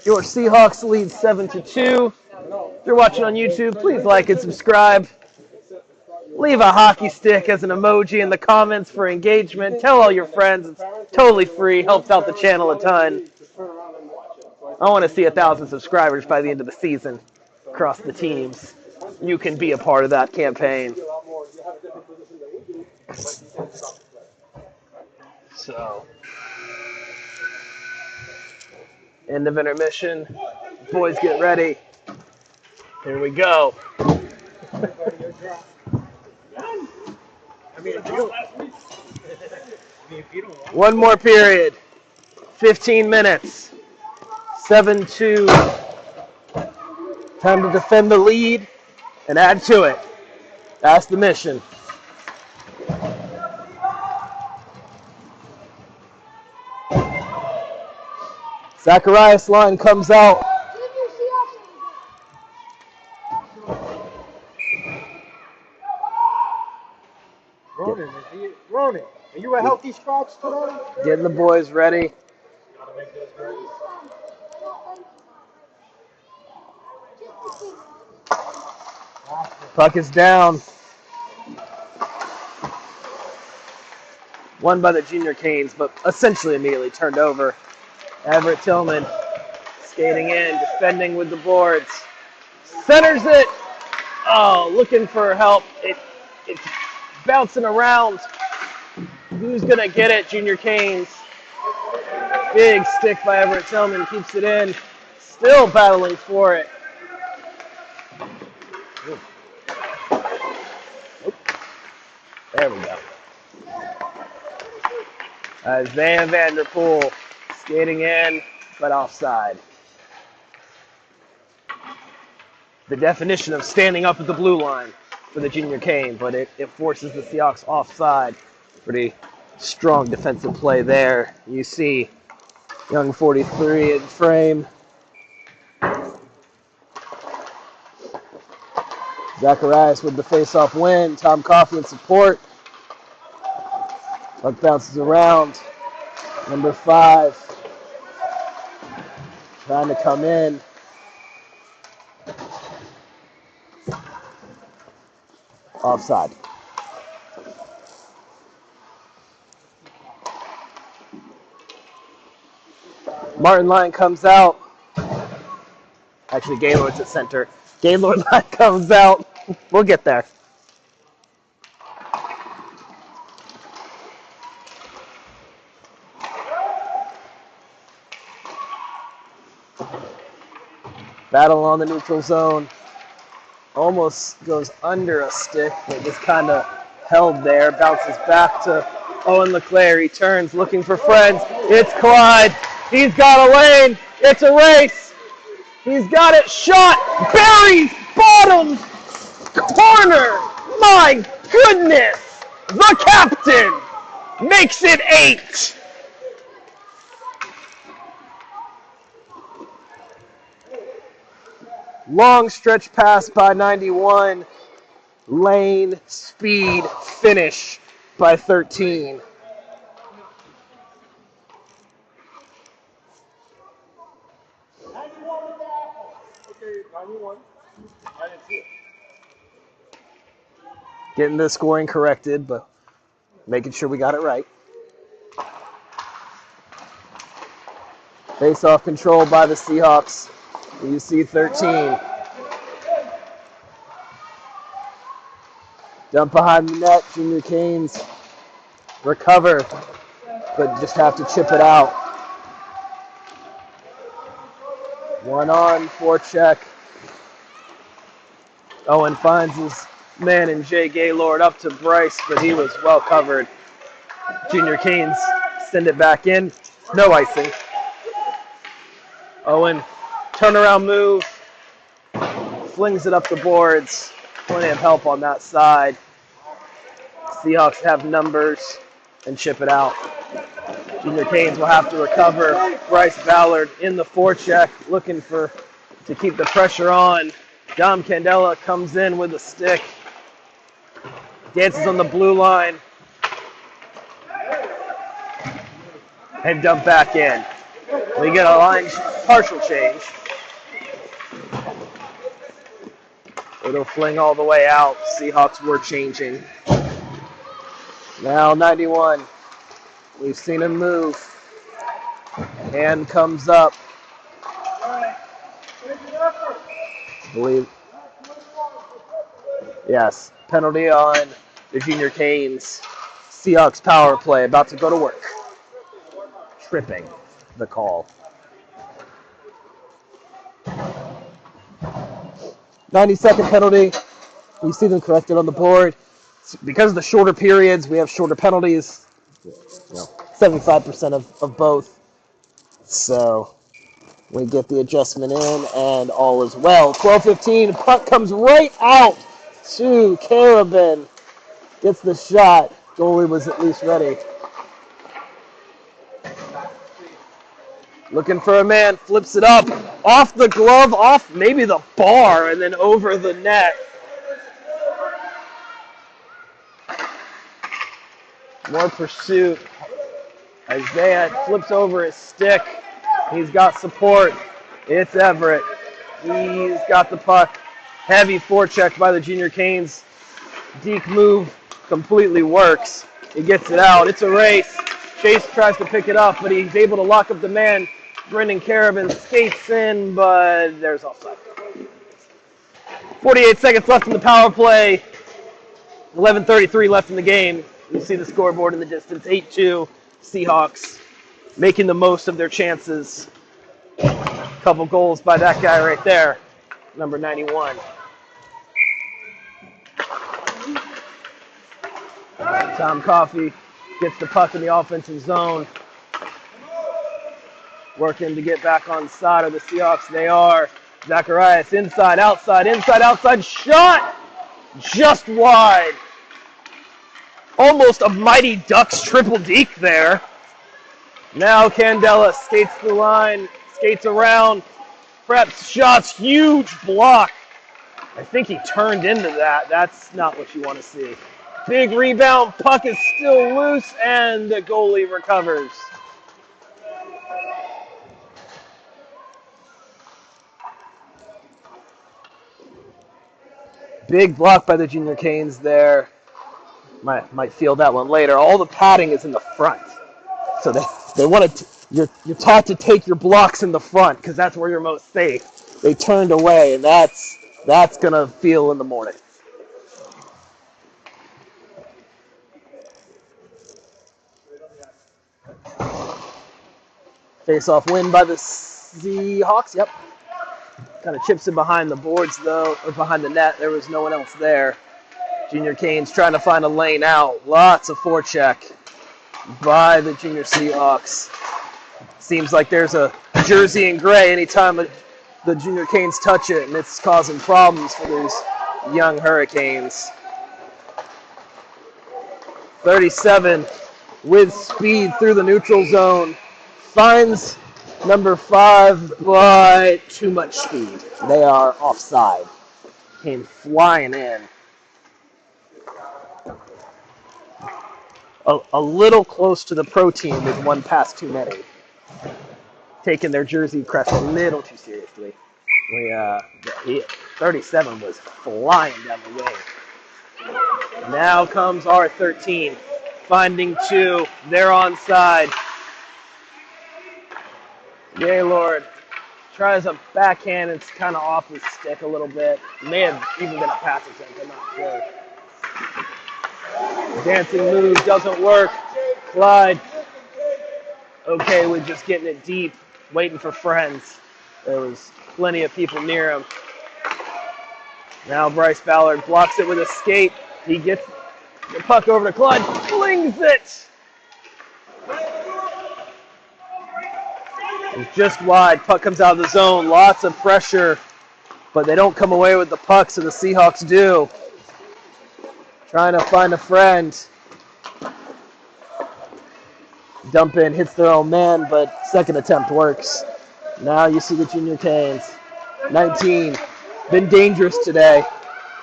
Your Seahawks lead 7-2. If you're watching on YouTube, please like and subscribe. Leave a hockey stick as an emoji in the comments for engagement. Tell all your friends. It's totally free. Helps out the channel a ton. I want to see 1,000 subscribers by the end of the season across the teams. You can be a part of that campaign. So, end of intermission. Boys, get ready. Here we go. if you don't want One more period. 15 minutes. 7-2. Time to defend the lead and add to it. That's the mission. Zacharias' line comes out. Ronan, are you a healthy scratch today? Getting the boys ready. Puck is down. Won by the Junior Canes, but essentially immediately turned over. Everett Tillman skating in, defending with the boards. Centers it. Oh, looking for help. It's bouncing around. Who's going to get it? Junior Canes. Big stick by Everett Tillman. Keeps it in. Still battling for it. There we go. As Van Vanderpool skating in, but offside. The definition of standing up at the blue line for the Junior Cane, but it forces the Seahawks offside. Pretty strong defensive play there. You see young 43 in frame. Zacharias with the face-off win. Tom Coffey in support. Puck bounces around. Number 5 trying to come in. Offside. Martin line comes out. Actually, Gaylord's at center. Gaylord line comes out. We'll get there. Battle on the neutral zone. Almost goes under a stick, but just kind of held there. Bounces back to Owen LeClaire. He turns, looking for friends. It's Clyde. He's got a lane. It's a race. He's got it shot. Buries bottom corner. My goodness. The captain makes it 8. Long stretch pass by 91. Lane, speed, finish by 13. Getting the scoring corrected, but making sure we got it right. Face-off control by the Seahawks. You see 13. Dump behind the net. Junior Canes recover, but just have to chip it out. One on, forecheck. Owen finds his man in Jay Gaylord up to Bryce, but he was well covered. Junior Canes send it back in. No icing. Owen, turnaround move. Flings it up the boards. Plenty of help on that side. Seahawks have numbers and chip it out. Junior Canes will have to recover. Bryce Ballard in the forecheck, looking to keep the pressure on. Dom Candela comes in with a stick. Dances on the blue line. And dump back in. We get a line partial change. It'll fling all the way out. Seahawks were changing. Now 91. We've seen him move. Hand comes up. Believe. Yes. Penalty on the Junior Canes. Seahawks power play about to go to work. Tripping the call. 90-second penalty. You see them corrected on the board. because of the shorter periods, we have shorter penalties. 75% of both. So we get the adjustment in, and all is well. 12-15, puck comes right out to Carabin. Gets the shot. Goalie was at least ready. Looking for a man, flips it up, off the glove, off maybe the bar, and then over the net. More pursuit. Isaiah flips over his stick. He's got support. It's Everett. He's got the puck. Heavy forecheck by the Junior Canes. Deke move completely works. He gets it out. It's a race. Chase tries to pick it up, but he's able to lock up the man. Brendan Carabin skates in, but there's offside. 48 seconds left in the power play. 11:33 left in the game. You see the scoreboard in the distance. 8-2 Seahawks making the most of their chances. Couple goals by that guy right there, number 91. Tom Coffey gets the puck in the offensive zone. Working to get back on side of the Seahawks. They are. Zacharias inside, outside. Shot! Just wide. Almost a Mighty Ducks triple deke there. Now Candela skates the line, skates around, preps, shots, huge block. I think he turned into that. That's not what you want to see. Big rebound, puck is still loose, and the goalie recovers. Big block by the Junior Canes there. Might feel that one later. All the padding is in the front. So they want to, you're taught to take your blocks in the front because that's where you're most safe. They turned away, and that's going to feel in the morning. Face-off win by the Seahawks. Yep. Kind of chips it behind the boards, though, or behind the net. There was no one else there. Junior Canes trying to find a lane out. Lots of forecheck by the Junior Seahawks. Seems like there's a jersey in gray anytime the Junior Canes touch it, and it's causing problems for these young Hurricanes. 37 with speed through the neutral zone. Finds number 5 by too much speed. They are offside. Came flying in. A little close to the pro team with one pass too many. Taking their jersey crest a little too seriously. 37 was flying down the wing. Now comes R13, finding 2. They're onside. Gaylord tries a backhand. It's kind of off his stick a little bit. May have even been a pass attempt. I'm not sure. Dancing move doesn't work. Clyde okay with just getting it deep, waiting for friends. There was plenty of people near him. Now Bryce Ballard blocks it with a skate. He gets the puck over to Clyde, flings it. It's just wide. Puck comes out of the zone. Lots of pressure, but they don't come away with the puck, so the Seahawks do. Trying to find a friend. Dump in, hits their own man, but second attempt works. Now you see the Junior Canes. 19. Been dangerous today.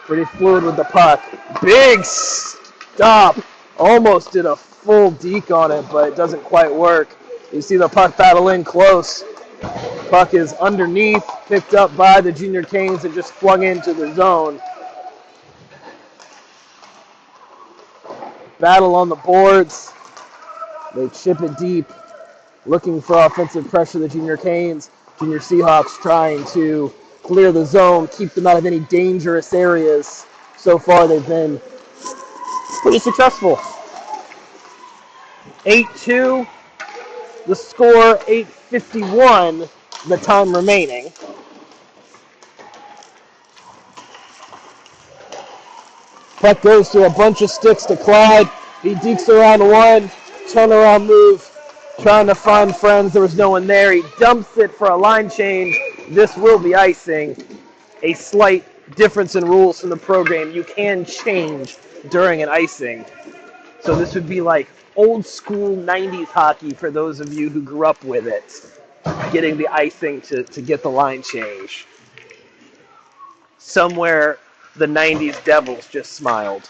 Pretty fluid with the puck. Big stop. Almost did a full deke on it, but it doesn't quite work. You see the puck battle in close. Puck is underneath, picked up by the Junior Canes and just flung into the zone. Battle on the boards. They chip it deep, looking for offensive pressure, the Junior Canes. Junior Seahawks trying to clear the zone, keep them out of any dangerous areas. So far, they've been pretty successful. 8-2, the score, 8:51, the time remaining. Puck goes to a bunch of sticks to Clyde. He dekes around one, turnaround move, trying to find friends. There was no one there. He dumps it for a line change. This will be icing. A slight difference in rules from the program. You can change during an icing. So this would be like old school 90s hockey for those of you who grew up with it. Getting the icing to get the line change. Somewhere the 90s Devils just smiled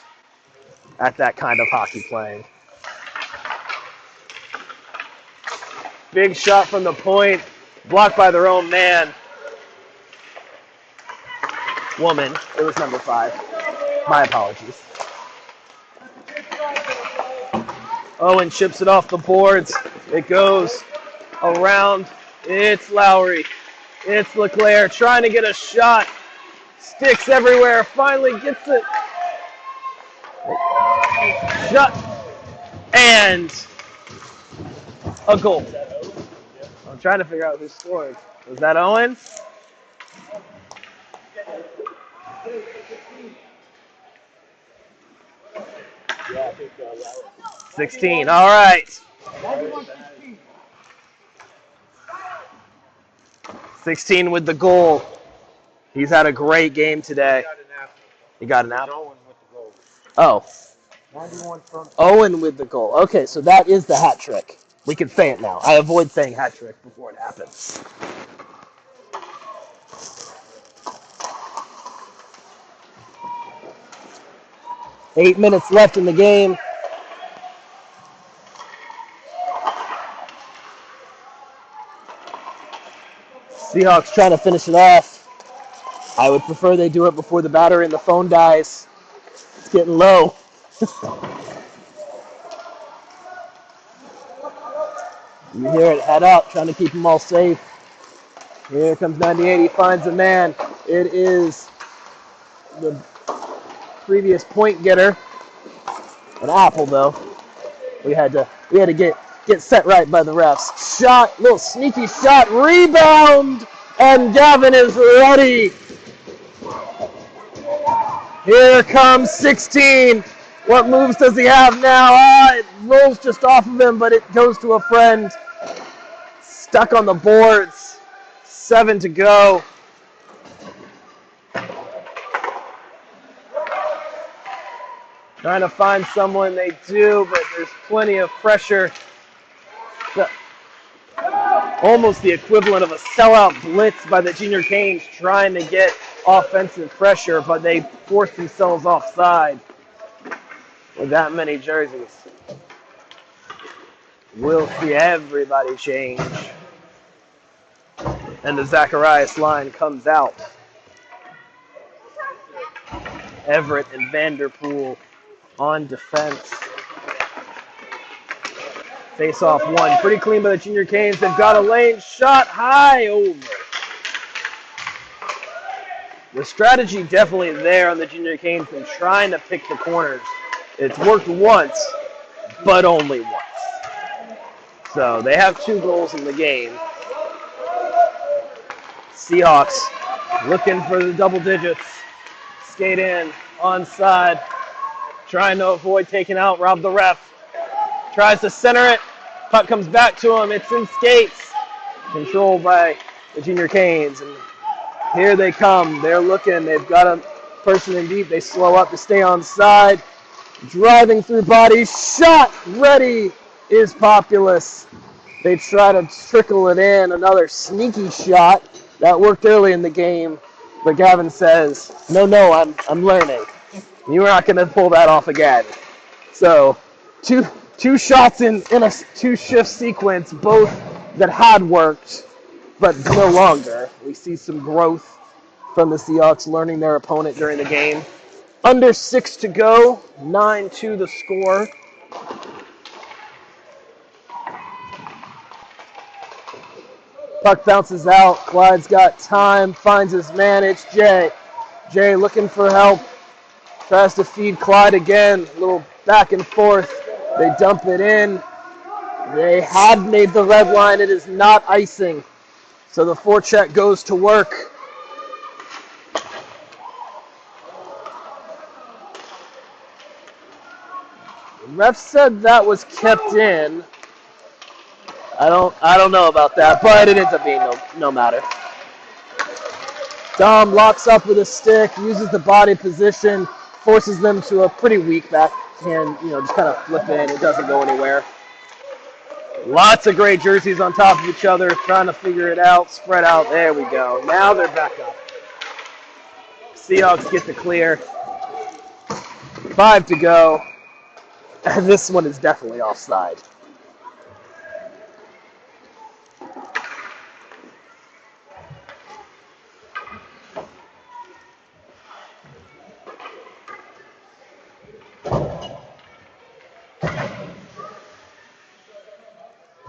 at that kind of hockey playing. Big shot from the point, blocked by their own man. Woman, it was number 5. My apologies. Owen chips it off the boards. It goes around. It's Lowry. It's LeClaire trying to get a shot. Sticks everywhere. Finally gets it. Shot. And a goal. I'm trying to figure out who scored. Was that Owen? Yeah, I think that was 16. All right. 16 with the goal. He's had a great game today. He got an apple. Owen with the goal. Oh. 91 from Owen with the goal. Okay, so that is the hat trick. We can say it now. I avoid saying hat trick before it happens. Eight minutes left in the game. Seahawks trying to finish it off. I would prefer they do it before the battery in the phone dies. It's getting low. You hear it head up, trying to keep them all safe. Here comes 98. He finds a man. It is the previous point getter. An apple, though. We had to get set right by the refs. Shot, little sneaky shot, rebound, and Gavin is ready. Here comes 16. What moves does he have now? It rolls just off of him, but it goes to a friend. Stuck on the boards. 7 to go. Trying to find someone, they do, but there's plenty of pressure. Almost the equivalent of a sellout blitz by the Junior Canes trying to get offensive pressure, but they force themselves offside with that many jerseys. We'll see everybody change. And the Zacharias line comes out. Everett and Vanderpool on defense. Face off one. Pretty clean by the Junior Canes. They've got a lane shot high over. The strategy definitely there on the Junior Canes and trying to pick the corners. It's worked once, but only once. So they have 2 goals in the game. Seahawks looking for the double digits. Skate in, onside. Trying to avoid taking out, rob the ref. Tries to center it. Puck comes back to him. It's in skates. Controlled by the Junior Canes. And here they come. They're looking. They've got a person in deep. They slow up to stay on side. Driving through bodies. Shot ready is Populous. They try to trickle it in. Another sneaky shot. That worked early in the game. But Gavin says, no, I'm learning. You're not going to pull that off again. So two shots in a 2-shift sequence, both that had worked, but no longer. We see some growth from the Seahawks learning their opponent during the game. Under 6 to go, 9-2 the score. Puck bounces out. Clyde's got time, finds his man. It's Jay. Jay looking for help. Tries to feed Clyde again. A little back and forth. They dump it in. They had made the red line. It is not icing. So the forecheck goes to work. Ref said that was kept in. I don't know about that, but it ends up being no matter. Dom locks up with a stick, uses the body position, forces them to a pretty weak backhand, just kind of flip in. It doesn't go anywhere. Lots of great jerseys on top of each other, trying to figure it out, spread out. There we go. Now they're back up. Seahawks get the clear. 5 to go. And this one is definitely offside.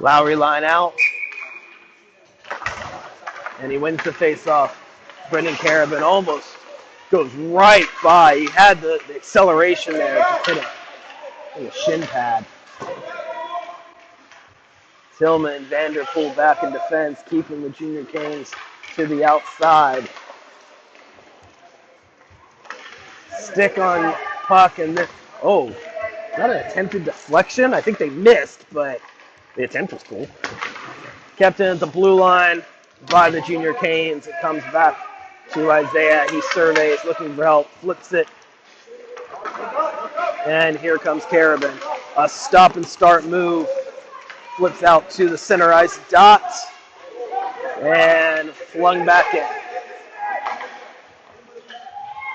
Lowry line out. And he wins the face-off. Brendan Carabin almost goes right by. He had the acceleration there to hit him in the shin pad. Tillman and Vanderpool back in defense, keeping the Junior Canes to the outside. Stick on puck, and this, is that an attempted deflection? I think they missed, but the attempt was cool. Kept in at the blue line by the Junior Canes. It comes back to Isaiah. He surveys, looking for help, flips it. And here comes Carabin. A stop and start move. Flips out to the center ice dot. And flung back in.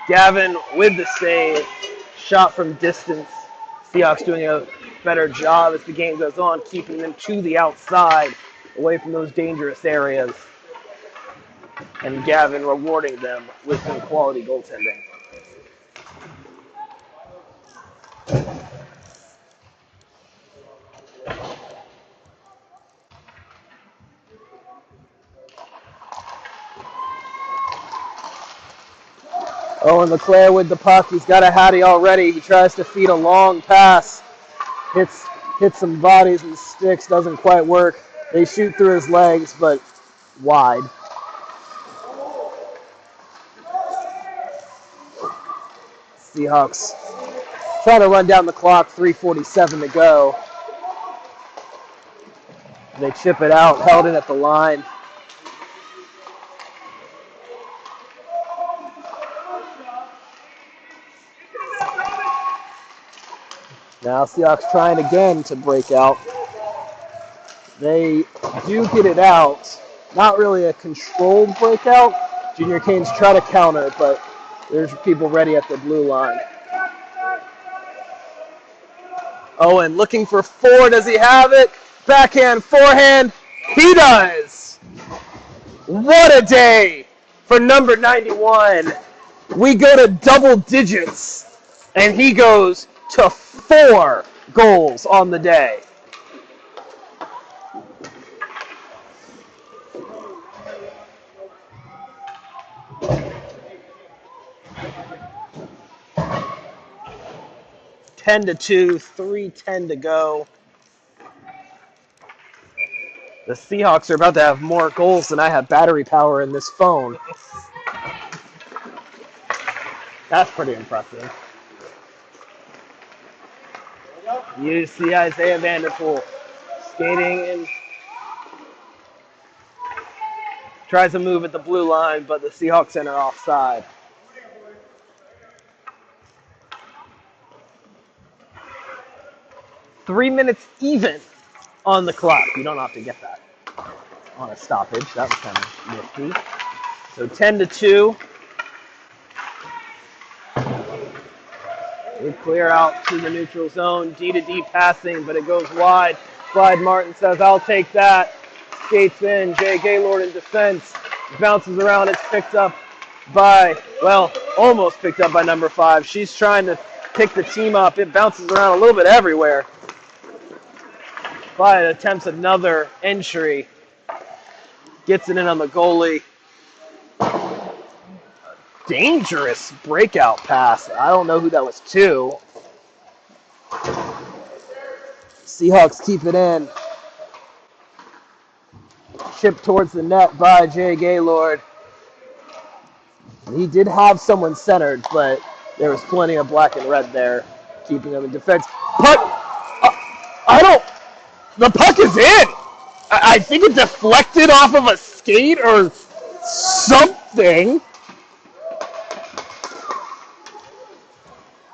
Gavin with the save. Shot from distance. Seahawks doing a better job as the game goes on, keeping them to the outside, away from those dangerous areas. And Gavin rewarding them with some quality goaltending. Owen LeClaire with the puck. He's got a Hattie already. He tries to feed a long pass. Hits some bodies and sticks. Doesn't quite work. They shoot through his legs, but wide. Seahawks trying to run down the clock. 3:47 to go. They chip it out. Held in at the line. Now Seahawks trying again to break out. They do get it out. Not really a controlled breakout. Junior Canes try to counter, but there's people ready at the blue line. Owen looking for 4. Does he have it? Backhand, forehand. He does. What a day for number 91. We go to double digits, and he goes to 4 goals on the day. Ten to 2, 3:10 to go. The Seahawks are about to have more goals than I have battery power in this phone. That's pretty impressive. You see Isaiah Vanderpool skating in. Tries to move at the blue line, but the Seahawks enter offside. Three minutes even on the clock. You don't have to get that on a stoppage. That was kind of nifty. So 10 to 2. We clear out to the neutral zone. D to D passing, but it goes wide. Clyde Martin says, "I'll take that." Skates in. Jay Gaylord in defense. Bounces around. It's picked up by, almost picked up by number 5. She's trying to pick the team up. It bounces around a little bit everywhere. Clyde attempts another entry. Gets it in on the goalie. Dangerous breakout pass. I don't know who that was to. Seahawks keep it in. Chipped towards the net by Jay Gaylord. He did have someone centered, but there was plenty of black and red there, keeping them in defense. Puck I don't. The puck is in. I think it deflected off of a skate or something.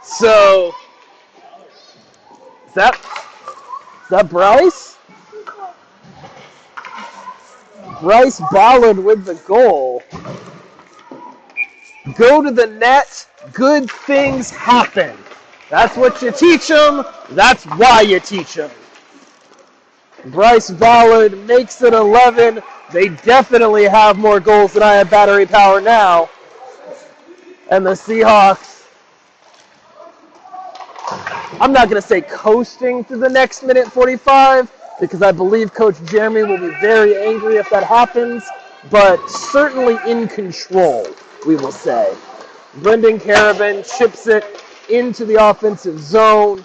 So, is that Bryce? Bryce Ballard with the goal. Go to the net. Good things happen. That's what you teach them. That's why you teach them. Bryce Ballard makes it 11. They definitely have more goals than I have battery power now. And the Seahawks, I'm not going to say coasting through the next minute 45, because I believe Coach Jeremy will be very angry if that happens, but certainly in control, we will say. Brendan Carabin chips it into the offensive zone.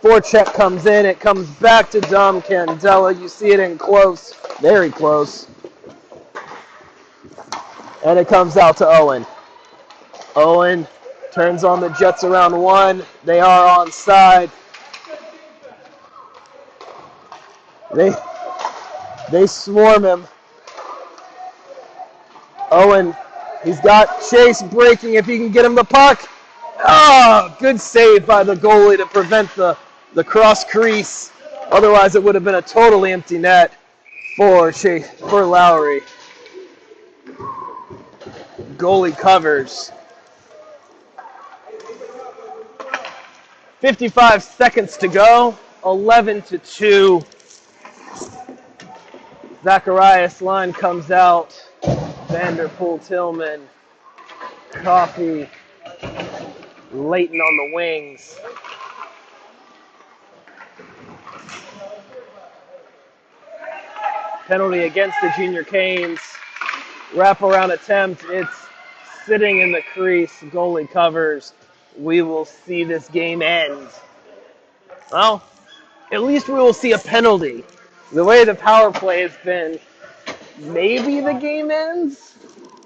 Forecheck comes in. It comes back to Dom Candela. You see it in close, very close. And it comes out to Owen. Owen turns on the Jets around one. They are onside. They swarm him. Owen, he's got Chase breaking if he can get him the puck. Oh, good save by the goalie to prevent the cross crease. Otherwise, it would have been a totally empty net for Lowry. Goalie covers. 55 seconds to go. 11-2. Zacharias line comes out. Vanderpool, Tillman, Coffey, Leighton on the wings. Penalty against the Junior Canes. Wraparound attempt. It's sitting in the crease. Goalie covers. We will see this game end. Well, at least we will see a penalty. The way the power play has been, maybe the game ends.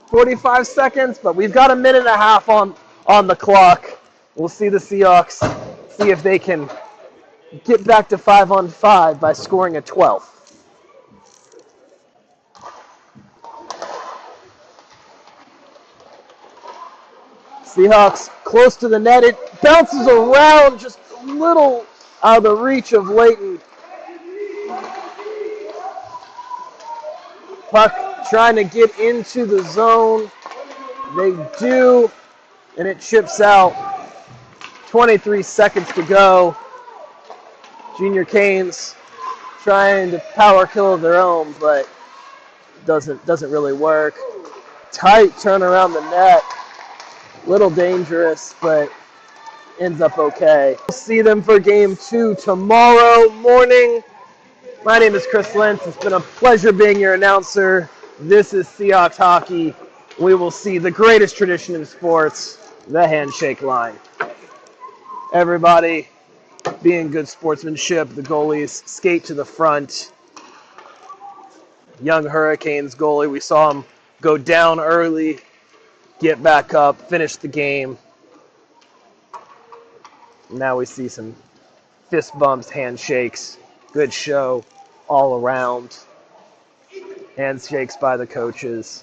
45 seconds, but we've got a minute and a half on the clock. We'll see the Seahawks, see if they can get back to 5-on-5 by scoring a 12th. Seahawks close to the net. It bounces around just a little out of the reach of Leighton. Puck trying to get into the zone. They do, and it chips out. 23 seconds to go. Junior Canes trying to power kill of their own, but doesn't really work. Tight turn around the net. Little dangerous, but ends up okay. We'll see them for game 2 tomorrow morning. My name is Chris Lentz. It's been a pleasure being your announcer. This is Seahawks hockey. We will see the greatest tradition in sports, the handshake line. Everybody, being good sportsmanship, the goalies skate to the front. Young Hurricanes goalie, we saw him go down early, get back up, finish the game. Now we see some fist bumps, handshakes. Good show all around. Handshakes by the coaches.